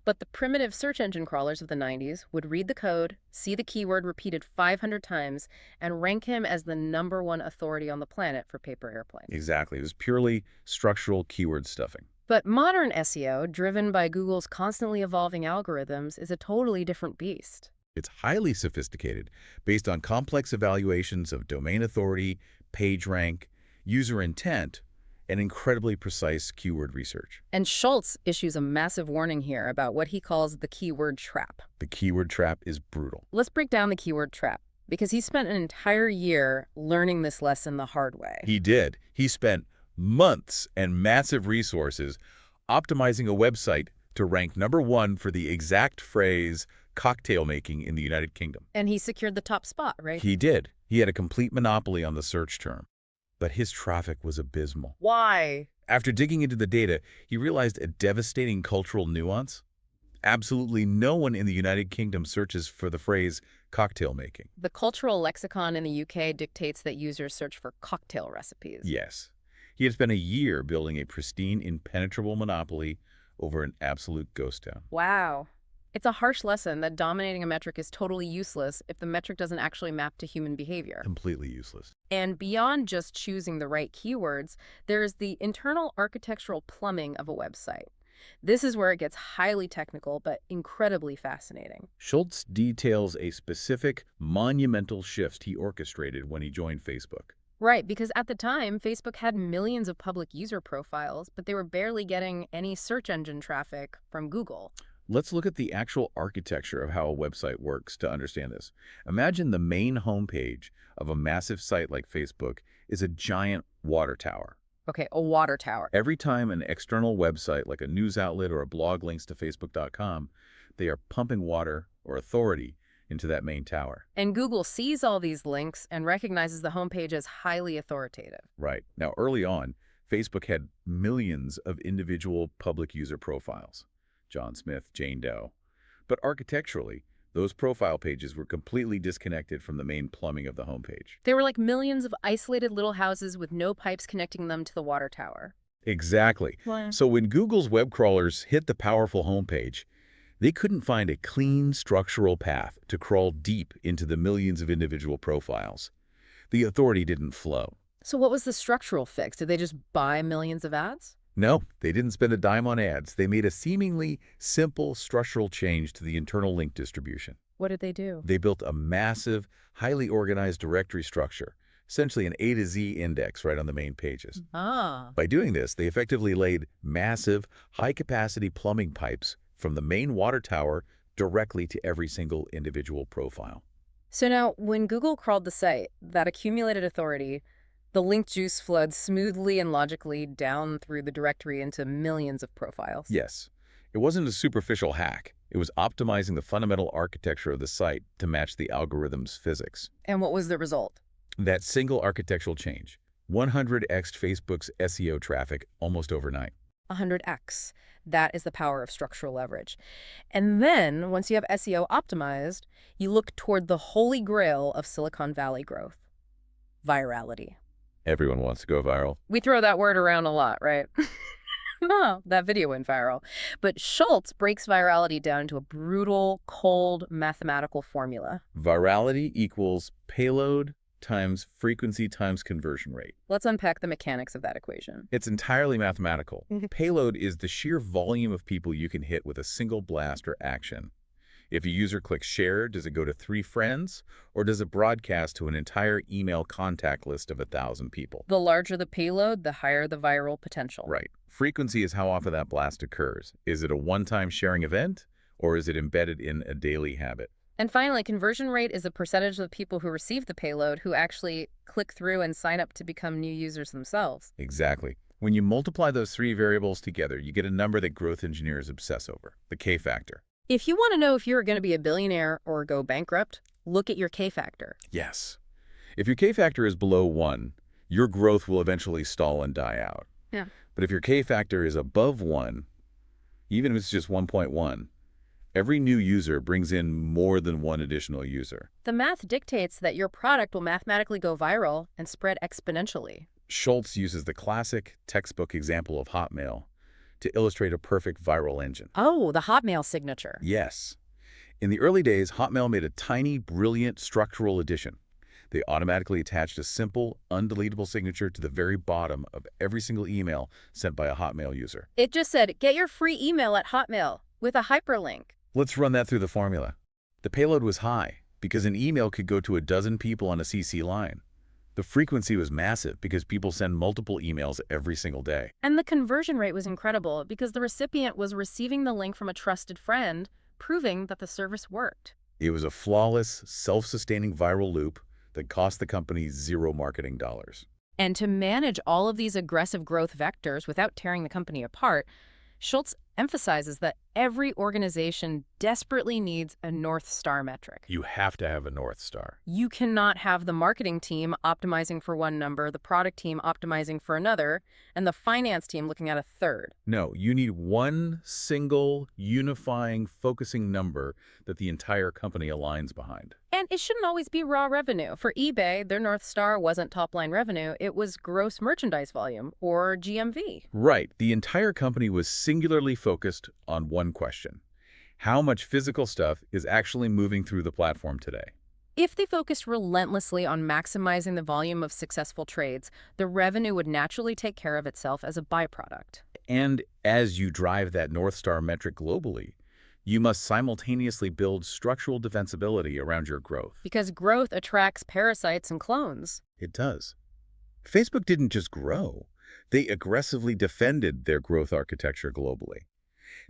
But the primitive search engine crawlers of the 90s would read the code, see the keyword repeated 500 times, and rank him as the #1 authority on the planet for paper airplanes. Exactly. It was purely structural keyword stuffing. But modern SEO, driven by Google's constantly evolving algorithms, is a totally different beast. It's highly sophisticated, based on complex evaluations of domain authority, page rank, user intent, and incredibly precise keyword research. And Schultz issues a massive warning here about what he calls the keyword trap. The keyword trap is brutal. Let's break down the keyword trap, because he spent an entire year learning this lesson the hard way. He did. He spent months and massive resources optimizing a website to rank #1 for the exact phrase cocktail making in the United Kingdom. And he secured the top spot, right? He did. He had a complete monopoly on the search term. But his traffic was abysmal. Why? After digging into the data, he realized a devastating cultural nuance. Absolutely no one in the United Kingdom searches for the phrase cocktail making. The cultural lexicon in the UK dictates that users search for cocktail recipes. Yes. He had spent a year building a pristine, impenetrable monopoly over an absolute ghost town. Wow. It's a harsh lesson that dominating a metric is totally useless if the metric doesn't actually map to human behavior. Completely useless. And beyond just choosing the right keywords, there's the internal architectural plumbing of a website. This is where it gets highly technical, but incredibly fascinating. Schultz details a specific, monumental shift he orchestrated when he joined Facebook. Right, because at the time, Facebook had millions of public user profiles, but they were barely getting any search engine traffic from Google. Let's look at the actual architecture of how a website works to understand this. Imagine the main homepage of a massive site like Facebook is a giant water tower. Okay, a water tower. Every time an external website like a news outlet or a blog links to facebook.com, they are pumping water or authority into that main tower. And Google sees all these links and recognizes the homepage as highly authoritative. Right. Now, early on, Facebook had millions of individual public user profiles. John Smith, Jane Doe. But architecturally, those profile pages were completely disconnected from the main plumbing of the homepage. They were like millions of isolated little houses with no pipes connecting them to the water tower. Exactly. Wow. So when Google's web crawlers hit the powerful homepage, they couldn't find a clean structural path to crawl deep into the millions of individual profiles. The authority didn't flow. So what was the structural fix? Did they just buy millions of ads? No, they didn't spend a dime on ads. They made a seemingly simple structural change to the internal link distribution. What did they do? They built a massive, highly organized directory structure, essentially an A to Z index right on the main pages. Ah. By doing this, they effectively laid massive, high-capacity plumbing pipes from the main water tower directly to every single individual profile. So now, when Google crawled the site, that accumulated authority, the link juice flowed smoothly and logically down through the directory into millions of profiles. Yes. It wasn't a superficial hack. It was optimizing the fundamental architecture of the site to match the algorithm's physics. And what was the result? That single architectural change 100x'd Facebook's SEO traffic almost overnight. 100x. That is the power of structural leverage. And then, once you have SEO optimized, you look toward the holy grail of Silicon Valley growth: virality. Everyone wants to go viral. We throw that word around a lot, right? Oh, that video went viral. But Schultz breaks virality down into a brutal, cold, mathematical formula. Virality equals payload times frequency times conversion rate. Let's unpack the mechanics of that equation. It's entirely mathematical. Payload is the sheer volume of people you can hit with a single blast or action. If a user clicks share, does it go to 3 friends, or does it broadcast to an entire email contact list of 1,000 people? The larger the payload, the higher the viral potential. Right. Frequency is how often that blast occurs. Is it a one-time sharing event, or is it embedded in a daily habit? And finally, conversion rate is a percentage of people who receive the payload who actually click through and sign up to become new users themselves. Exactly. When you multiply those 3 variables together, you get a number that growth engineers obsess over, the K-factor. If you want to know if you're going to be a billionaire or go bankrupt, look at your K-factor. Yes. If your K-factor is below 1, your growth will eventually stall and die out. Yeah. But if your K-factor is above 1, even if it's just 1.1, every new user brings in more than one additional user. The math dictates that your product will mathematically go viral and spread exponentially. Schultz uses the classic textbook example of Hotmail to illustrate a perfect viral engine. Oh, the Hotmail signature. Yes. In the early days, Hotmail made a tiny, brilliant structural addition. They automatically attached a simple, undeletable signature to the very bottom of every single email sent by a Hotmail user. It just said, get your free email at Hotmail with a hyperlink. Let's run that through the formula. The payload was high because an email could go to a dozen people on a CC line. The frequency was massive because people send multiple emails every single day. And the conversion rate was incredible because the recipient was receiving the link from a trusted friend, proving that the service worked. It was a flawless, self-sustaining viral loop that cost the company zero marketing dollars. And to manage all of these aggressive growth vectors without tearing the company apart, Schultz emphasizes that every organization desperately needs a North Star metric. You have to have a North Star. You cannot have the marketing team optimizing for one number, the product team optimizing for another, and the finance team looking at a third. No, you need one single, unifying, focusing number that the entire company aligns behind. And it shouldn't always be raw revenue. For eBay, their North Star wasn't top-line revenue, it was gross merchandise volume, or GMV. Right. The entire company was singularly focused on one question. How much physical stuff is actually moving through the platform today? If they focused relentlessly on maximizing the volume of successful trades, the revenue would naturally take care of itself as a byproduct. And as you drive that North Star metric globally, you must simultaneously build structural defensibility around your growth. Because growth attracts parasites and clones. It does. Facebook didn't just grow. They aggressively defended their growth architecture globally.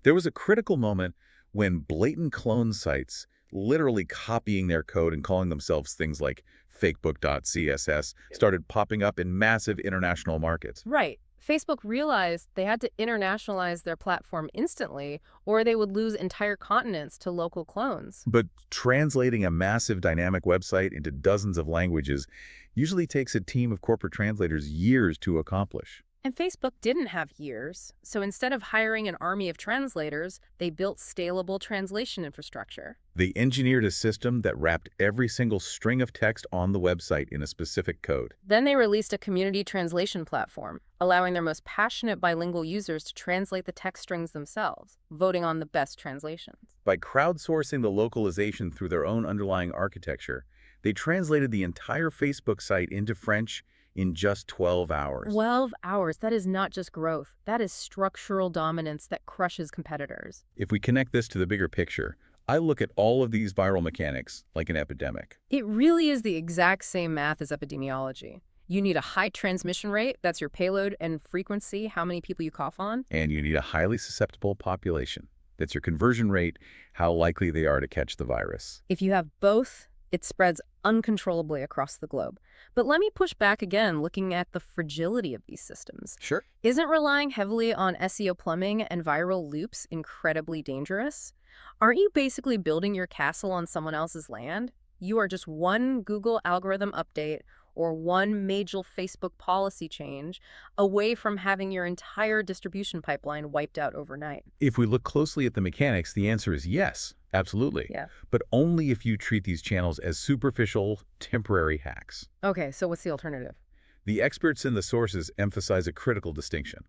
There was a critical moment when blatant clone sites, literally copying their code and calling themselves things like fakebook.css, started popping up in massive international markets. Right. Facebook realized they had to internationalize their platform instantly, or they would lose entire continents to local clones. But translating a massive dynamic website into dozens of languages usually takes a team of corporate translators years to accomplish. And Facebook didn't have years, so instead of hiring an army of translators, they built scalable translation infrastructure. They engineered a system that wrapped every single string of text on the website in a specific code. Then they released a community translation platform, allowing their most passionate bilingual users to translate the text strings themselves, voting on the best translations. By crowdsourcing the localization through their own underlying architecture, they translated the entire Facebook site into French in just 12 hours. 12 hours. That is not just growth. That is structural dominance that crushes competitors. If we connect this to the bigger picture, I look at all of these viral mechanics like an epidemic. It really is the exact same math as epidemiology. You need a high transmission rate, that's your payload, and frequency, how many people you cough on. And you need a highly susceptible population. That's your conversion rate, how likely they are to catch the virus. If you have both, it spreads uncontrollably across the globe. But let me push back again, looking at the fragility of these systems. Sure. Isn't relying heavily on SEO plumbing and viral loops incredibly dangerous? Aren't you basically building your castle on someone else's land? You are just one Google algorithm update or one major Facebook policy change away from having your entire distribution pipeline wiped out overnight. If we look closely at the mechanics, the answer is yes, absolutely. Yeah. But only if you treat these channels as superficial, temporary hacks. Okay, so what's the alternative? The experts in the sources emphasize a critical distinction.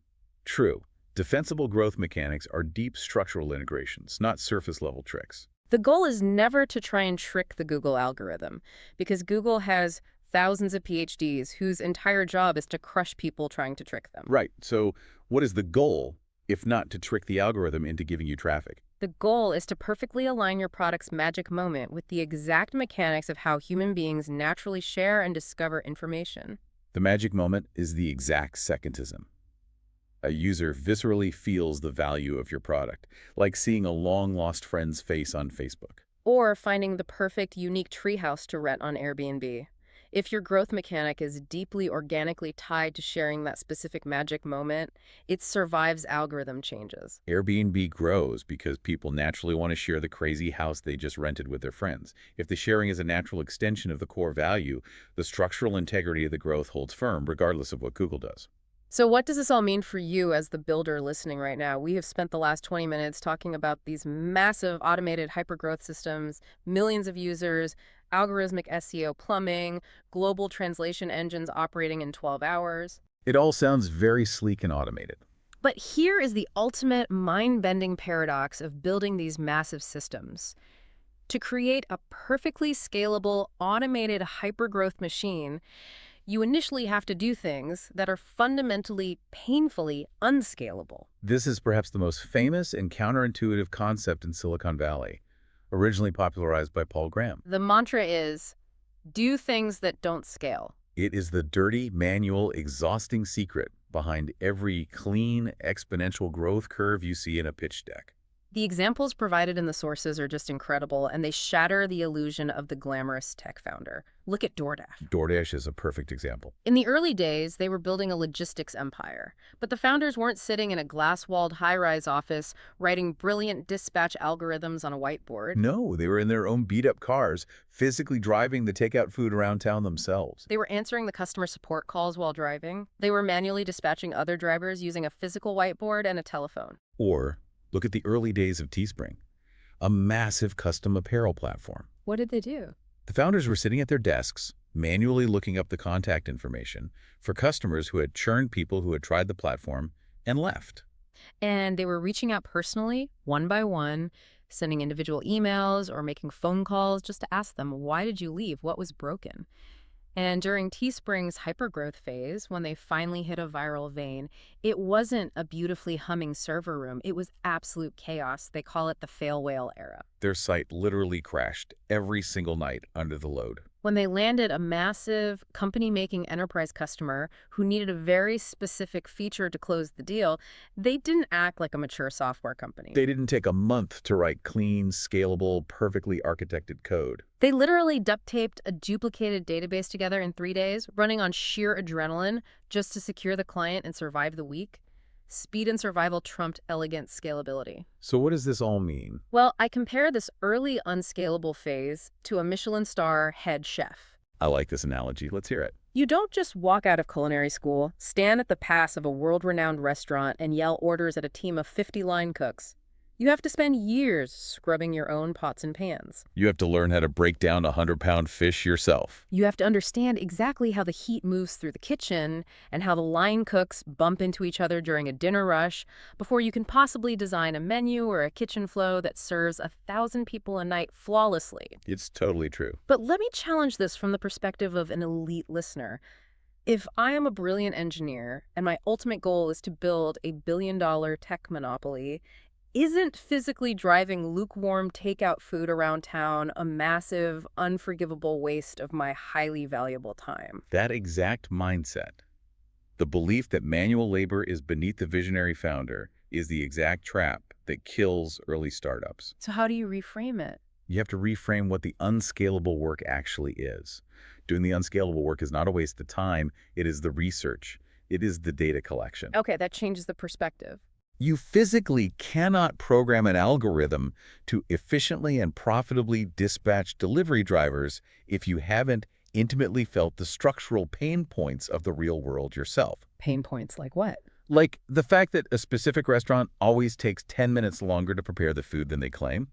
True, defensible growth mechanics are deep structural integrations, not surface-level tricks. The goal is never to try and trick the Google algorithm, because Google has thousands of PhDs whose entire job is to crush people trying to trick them. Right. So what is the goal, if not to trick the algorithm into giving you traffic? The goal is to perfectly align your product's magic moment with the exact mechanics of how human beings naturally share and discover information. The magic moment is the exact secontism. A user viscerally feels the value of your product, like seeing a long-lost friend's face on Facebook. Or finding the perfect, unique treehouse to rent on Airbnb. If your growth mechanic is deeply organically tied to sharing that specific magic moment, it survives algorithm changes. Airbnb grows because people naturally want to share the crazy house they just rented with their friends. If the sharing is a natural extension of the core value, the structural integrity of the growth holds firm regardless of what Google does. So what does this all mean for you as the builder listening right now? We have spent the last 20 minutes talking about these massive automated hypergrowth systems, millions of users, algorithmic SEO plumbing, global translation engines operating in 12 hours. It all sounds very sleek and automated. But here is the ultimate mind-bending paradox of building these massive systems. To create a perfectly scalable, automated hypergrowth machine, you initially have to do things that are fundamentally, painfully unscalable. This is perhaps the most famous and counterintuitive concept in Silicon Valley, originally popularized by Paul Graham. The mantra is, do things that don't scale. It is the dirty, manual, exhausting secret behind every clean, exponential growth curve you see in a pitch deck. The examples provided in the sources are just incredible, and they shatter the illusion of the glamorous tech founder. Look at DoorDash. DoorDash is a perfect example. In the early days, they were building a logistics empire, but the founders weren't sitting in a glass-walled high-rise office writing brilliant dispatch algorithms on a whiteboard. No, they were in their own beat-up cars, physically driving the takeout food around town themselves. They were answering the customer support calls while driving. They were manually dispatching other drivers using a physical whiteboard and a telephone. Or look at the early days of Teespring, a massive custom apparel platform. What did they do? The founders were sitting at their desks, manually looking up the contact information for customers who had churned people who had tried the platform and left. And they were reaching out personally, one by one, sending individual emails or making phone calls just to ask them, why did you leave? What was broken? And during Teespring's hypergrowth phase, when they finally hit a viral vein, it wasn't a beautifully humming server room. It was absolute chaos. They call it the fail whale era. Their site literally crashed every single night under the load. When they landed a massive company-making enterprise customer who needed a very specific feature to close the deal, they didn't act like a mature software company. They didn't take a month to write clean, scalable, perfectly architected code. They literally duct-taped a duplicated database together in 3 days, running on sheer adrenaline just to secure the client and survive the week. Speed and survival trumped elegant scalability. So what does this all mean? Well, I compare this early unscalable phase to a Michelin star head chef. I like this analogy. Let's hear it. You don't just walk out of culinary school, stand at the pass of a world-renowned restaurant, and yell orders at a team of 50 line cooks. You have to spend years scrubbing your own pots and pans. You have to learn how to break down a 100-pound fish yourself. You have to understand exactly how the heat moves through the kitchen and how the line cooks bump into each other during a dinner rush before you can possibly design a menu or a kitchen flow that serves 1,000 people a night flawlessly. It's totally true. But let me challenge this from the perspective of an elite listener. If I am a brilliant engineer and my ultimate goal is to build a billion-dollar tech monopoly, isn't physically driving lukewarm takeout food around town a massive, unforgivable waste of my highly valuable time? That exact mindset, the belief that manual labor is beneath the visionary founder, is the exact trap that kills early startups. So how do you reframe it? You have to reframe what the unscalable work actually is. Doing the unscalable work is not a waste of time. It is the research. It is the data collection. Okay, that changes the perspective. You physically cannot program an algorithm to efficiently and profitably dispatch delivery drivers if you haven't intimately felt the structural pain points of the real world yourself. Pain points like what? Like the fact that a specific restaurant always takes 10 minutes longer to prepare the food than they claim.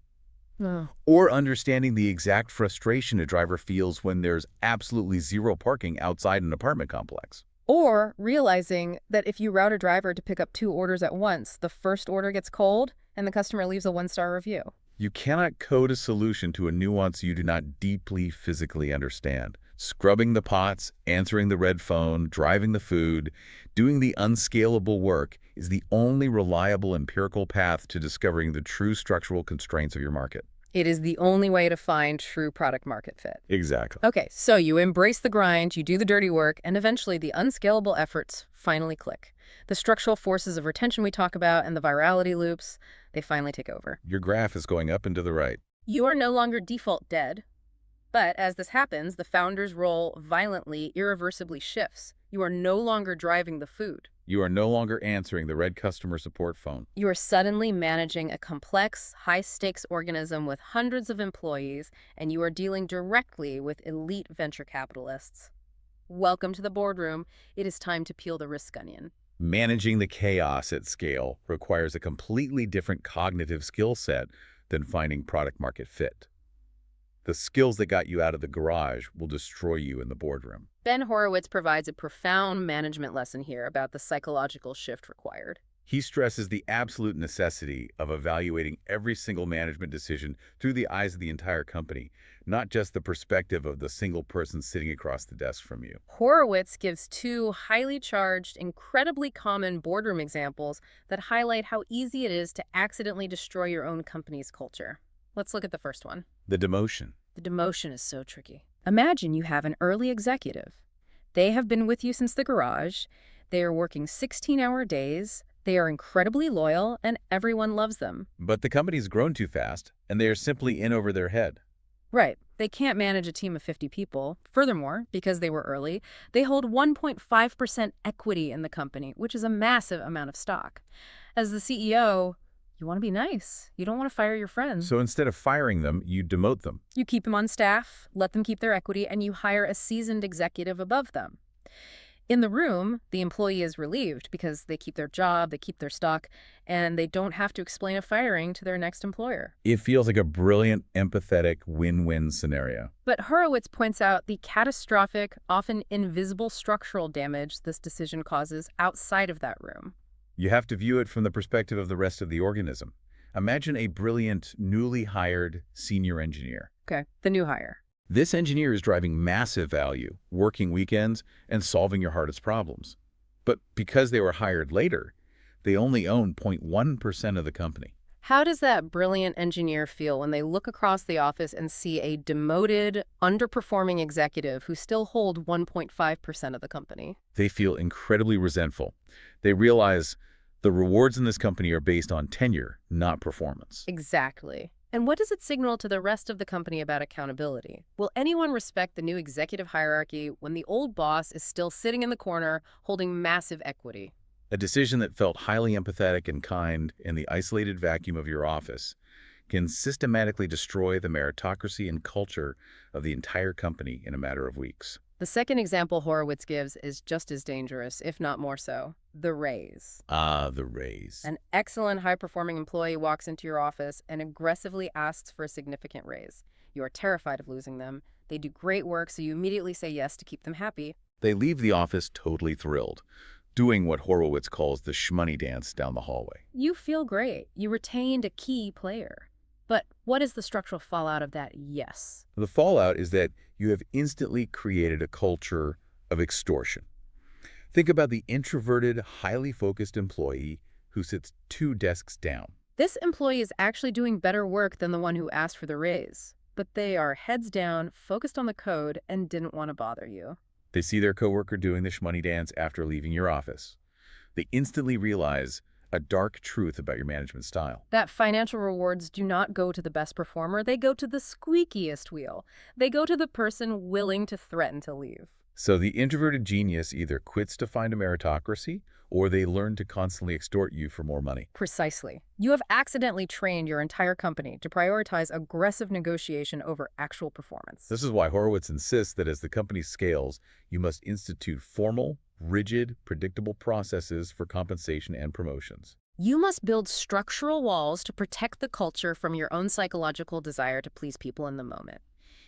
Oh. Or understanding the exact frustration a driver feels when there's absolutely zero parking outside an apartment complex. Or realizing that if you route a driver to pick up 2 orders at once, the first order gets cold and the customer leaves a 1-star review. You cannot code a solution to a nuance you do not deeply physically understand. Scrubbing the pots, answering the red phone, driving the food, doing the unscalable work is the only reliable empirical path to discovering the true structural constraints of your market. It is the only way to find true product market fit. Exactly. Okay, so you embrace the grind, you do the dirty work, and eventually the unscalable efforts finally click. The structural forces of retention we talk about and the virality loops, they finally take over. Your graph is going up and to the right. You are no longer default dead. But as this happens, the founder's role violently, irreversibly shifts. You are no longer driving the food. You are no longer answering the red customer support phone. You are suddenly managing a complex, high-stakes organism with hundreds of employees, and you are dealing directly with elite venture capitalists. Welcome to the boardroom. It is time to peel the risk onion. Managing the chaos at scale requires a completely different cognitive skill set than finding product market fit. The skills that got you out of the garage will destroy you in the boardroom. Ben Horowitz provides a profound management lesson here about the psychological shift required. He stresses the absolute necessity of evaluating every single management decision through the eyes of the entire company, not just the perspective of the single person sitting across the desk from you. Horowitz gives 2 highly charged, incredibly common boardroom examples that highlight how easy it is to accidentally destroy your own company's culture. Let's look at the first one. The demotion. The demotion is so tricky. Imagine you have an early executive. They have been with you since the garage. They are working 16-hour days. They are incredibly loyal, and everyone loves them. But the company's grown too fast, and they are simply in over their head. Right. They can't manage a team of 50 people. Furthermore, because they were early, they hold 1.5% equity in the company, which is a massive amount of stock. As the CEO, you want to be nice. You don't want to fire your friends. So instead of firing them, you demote them. You keep them on staff, let them keep their equity, and you hire a seasoned executive above them. In the room, the employee is relieved because they keep their job, they keep their stock, and they don't have to explain a firing to their next employer. It feels like a brilliant, empathetic, win-win scenario. But Horowitz points out the catastrophic, often invisible structural damage this decision causes outside of that room. You have to view it from the perspective of the rest of the organism. Imagine a brilliant, newly hired senior engineer. Okay, the new hire. This engineer is driving massive value, working weekends, and solving your hardest problems. But because they were hired later, they only own 0.1% of the company. How does that brilliant engineer feel when they look across the office and see a demoted, underperforming executive who still hold 1.5% of the company? They feel incredibly resentful. They realize the rewards in this company are based on tenure, not performance. Exactly. And what does it signal to the rest of the company about accountability? Will anyone respect the new executive hierarchy when the old boss is still sitting in the corner holding massive equity? A decision that felt highly empathetic and kind in the isolated vacuum of your office can systematically destroy the meritocracy and culture of the entire company in a matter of weeks. The second example Horowitz gives is just as dangerous, if not more so. The raise. Ah, the raise. An excellent, high-performing employee walks into your office and aggressively asks for a significant raise. You are terrified of losing them. They do great work, so you immediately say yes to keep them happy. They leave the office totally thrilled, doing what Horowitz calls the shmoney dance down the hallway. You feel great. You retained a key player. But what is the structural fallout of that yes? The fallout is that you have instantly created a culture of extortion. Think about the introverted, highly focused employee who sits 2 desks down. This employee is actually doing better work than the one who asked for the raise, but they are heads down, focused on the code, and didn't want to bother you. They see their coworker doing the shmoney dance after leaving your office. They instantly realize a dark truth about your management style. That financial rewards do not go to the best performer. They go to the squeakiest wheel. They go to the person willing to threaten to leave. So the introverted genius either quits to find a meritocracy, or they learn to constantly extort you for more money. Precisely. You have accidentally trained your entire company to prioritize aggressive negotiation over actual performance. This is why Horowitz insists that as the company scales, you must institute formal, rigid, predictable processes for compensation and promotions. You must build structural walls to protect the culture from your own psychological desire to please people in the moment.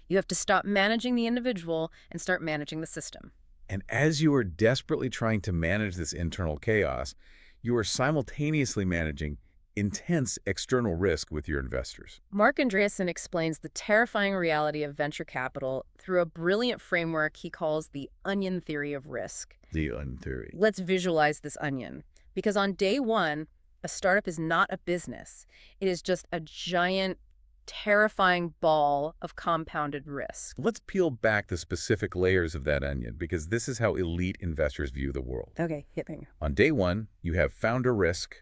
You have to stop managing the individual and start managing the system. And as you are desperately trying to manage this internal chaos, you are simultaneously managing intense external risk with your investors. Mark Andreessen explains the terrifying reality of venture capital through a brilliant framework he calls the onion theory of risk. The onion theory. Let's visualize this onion. Because on day one, a startup is not a business. It is just a giant, terrifying ball of compounded risk. Let's peel back the specific layers of that onion, because this is how elite investors view the world. Okay, hit me. On day one, you have founder risk.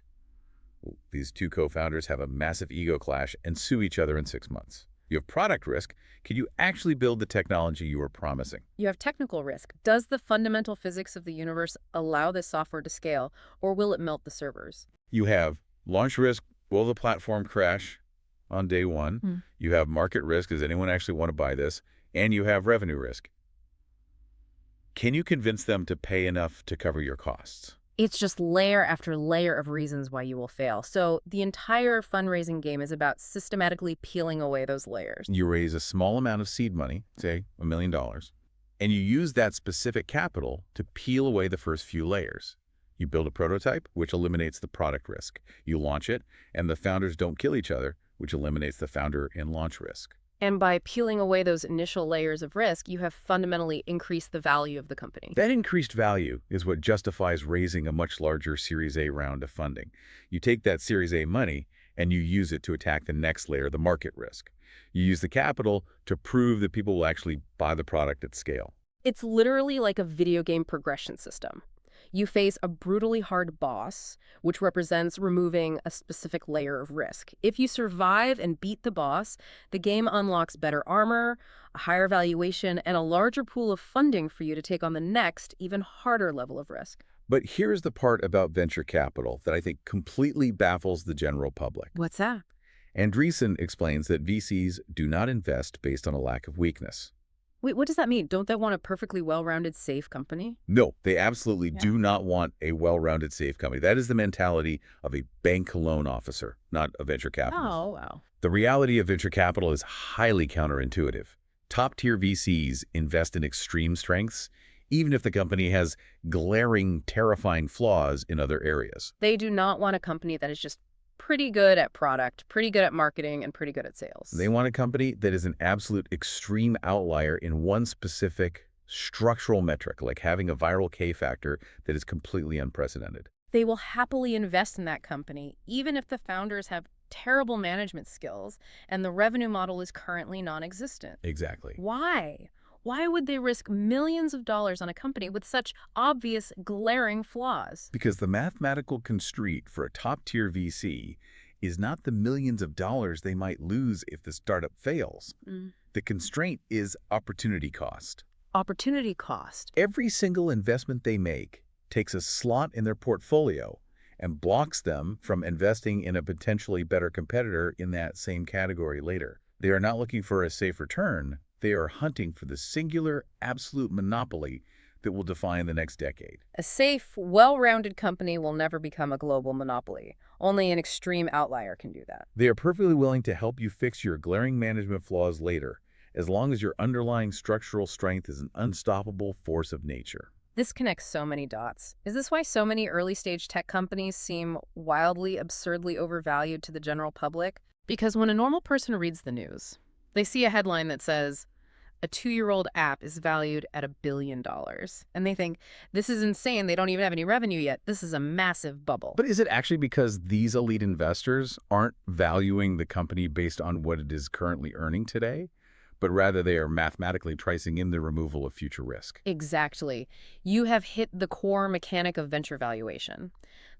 These 2 co-founders have a massive ego clash and sue each other in 6 months. You have product risk. Can you actually build the technology you were promising? You have technical risk. Does the fundamental physics of the universe allow this software to scale, or will it melt the servers? You have launch risk. Will the platform crash on day one? You have market risk. Does anyone actually want to buy this? And you have revenue risk. Can you convince them to pay enough to cover your costs? It's just layer after layer of reasons why you will fail. So the entire fundraising game is about systematically peeling away those layers. You raise a small amount of seed money, say $1 million, and you use that specific capital to peel away the first few layers. You build a prototype, which eliminates the product risk. You launch it, and the founders don't kill each other, which eliminates the founder and launch risk. And by peeling away those initial layers of risk, you have fundamentally increased the value of the company. That increased value is what justifies raising a much larger Series A round of funding. You take that Series A money and you use it to attack the next layer, the market risk. You use the capital to prove that people will actually buy the product at scale. It's literally like a video game progression system. You face a brutally hard boss, which represents removing a specific layer of risk. If you survive and beat the boss, the game unlocks better armor, a higher valuation, and a larger pool of funding for you to take on the next, even harder level of risk. But here's the part about venture capital that I think completely baffles the general public. What's that? Andreessen explains that VCs do not invest based on a lack of weakness. Wait, what does that mean? Don't they want a perfectly well-rounded, safe company? No, they absolutely do not want a well-rounded, safe company. That is the mentality of a bank loan officer, not a venture capitalist. Oh, wow. The reality of venture capital is highly counterintuitive. Top-tier VCs invest in extreme strengths, even if the company has glaring, terrifying flaws in other areas. They do not want a company that is just pretty good at product, pretty good at marketing, and pretty good at sales. They want a company that is an absolute extreme outlier in one specific structural metric, like having a viral K factor that is completely unprecedented. They will happily invest in that company, even if the founders have terrible management skills and the revenue model is currently non-existent. Exactly. Why? Why would they risk millions of dollars on a company with such obvious, glaring flaws? Because the mathematical constraint for a top-tier VC is not the millions of dollars they might lose if the startup fails. The constraint is opportunity cost. Opportunity cost. Every single investment they make takes a slot in their portfolio and blocks them from investing in a potentially better competitor in that same category later. They are not looking for a safe return. They are hunting for the singular, absolute monopoly that will define the next decade. A safe, well-rounded company will never become a global monopoly. Only an extreme outlier can do that. They are perfectly willing to help you fix your glaring management flaws later, as long as your underlying structural strength is an unstoppable force of nature. This connects so many dots. Is this why so many early-stage tech companies seem wildly, absurdly overvalued to the general public? Because when a normal person reads the news, they see a headline that says, a 2-year-old app is valued at $1 billion. And they think, this is insane. They don't even have any revenue yet. This is a massive bubble. But is it actually because these elite investors aren't valuing the company based on what it is currently earning today, but rather they are mathematically pricing in the removal of future risk? Exactly. You have hit the core mechanic of venture valuation.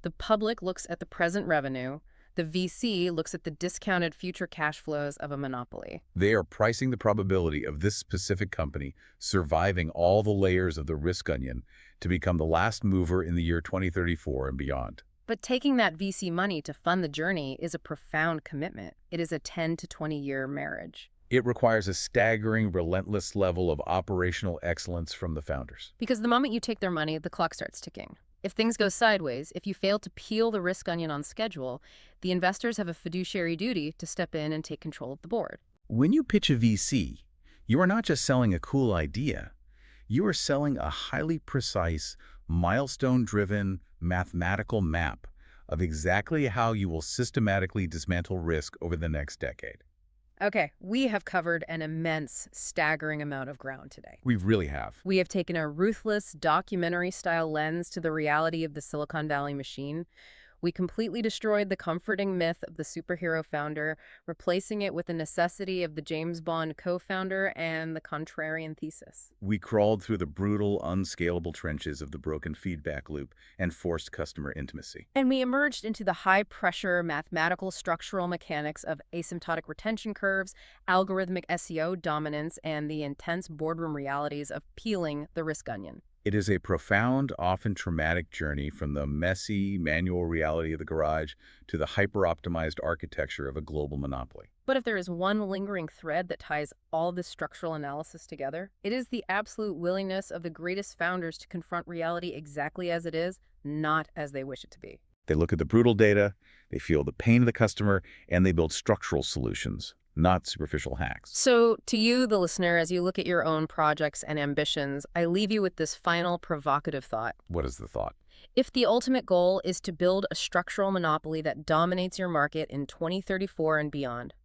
The public looks at the present revenue. The VC looks at the discounted future cash flows of a monopoly. They are pricing the probability of this specific company surviving all the layers of the risk onion to become the last mover in the year 2034 and beyond. But taking that VC money to fund the journey is a profound commitment. It is a 10 to 20-year marriage. It requires a staggering, relentless level of operational excellence from the founders. Because the moment you take their money, the clock starts ticking. If things go sideways, if you fail to peel the risk onion on schedule, the investors have a fiduciary duty to step in and take control of the board. When you pitch a VC, you are not just selling a cool idea. You are selling a highly precise, milestone-driven mathematical map of exactly how you will systematically dismantle risk over the next decade. Okay, we have covered an immense, staggering amount of ground today. We really have. We have taken a ruthless, documentary-style lens to the reality of the Silicon Valley machine. We completely destroyed the comforting myth of the superhero founder, replacing it with the necessity of the James Bond co-founder and the contrarian thesis. We crawled through the brutal, unscalable trenches of the broken feedback loop and forced customer intimacy. And we emerged into the high-pressure, mathematical structural mechanics of asymptotic retention curves, algorithmic SEO dominance, and the intense boardroom realities of peeling the risk onion. It is a profound, often traumatic journey from the messy, manual reality of the garage to the hyper-optimized architecture of a global monopoly. But if there is one lingering thread that ties all this structural analysis together, it is the absolute willingness of the greatest founders to confront reality exactly as it is, not as they wish it to be. They look at the brutal data, they feel the pain of the customer, and they build structural solutions, not superficial hacks. So to you, the listener, as you look at your own projects and ambitions, I leave you with this final provocative thought. What is the thought? If the ultimate goal is to build a structural monopoly that dominates your market in 2034 and beyond,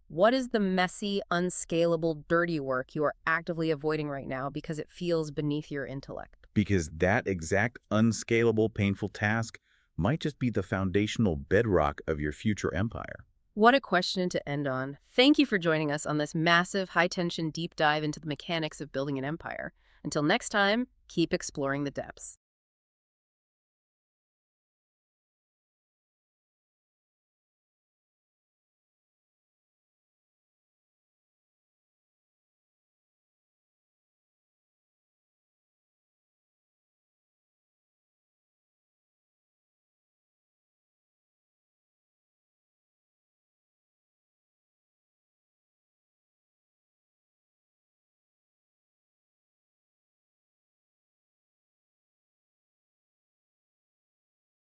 what is the messy, unscalable, dirty work you are actively avoiding right now because it feels beneath your intellect? Because that exact unscalable, painful task might just be the foundational bedrock of your future empire. What a question to end on. Thank you for joining us on this massive, high-tension deep dive into the mechanics of building an empire. Until next time, keep exploring the depths.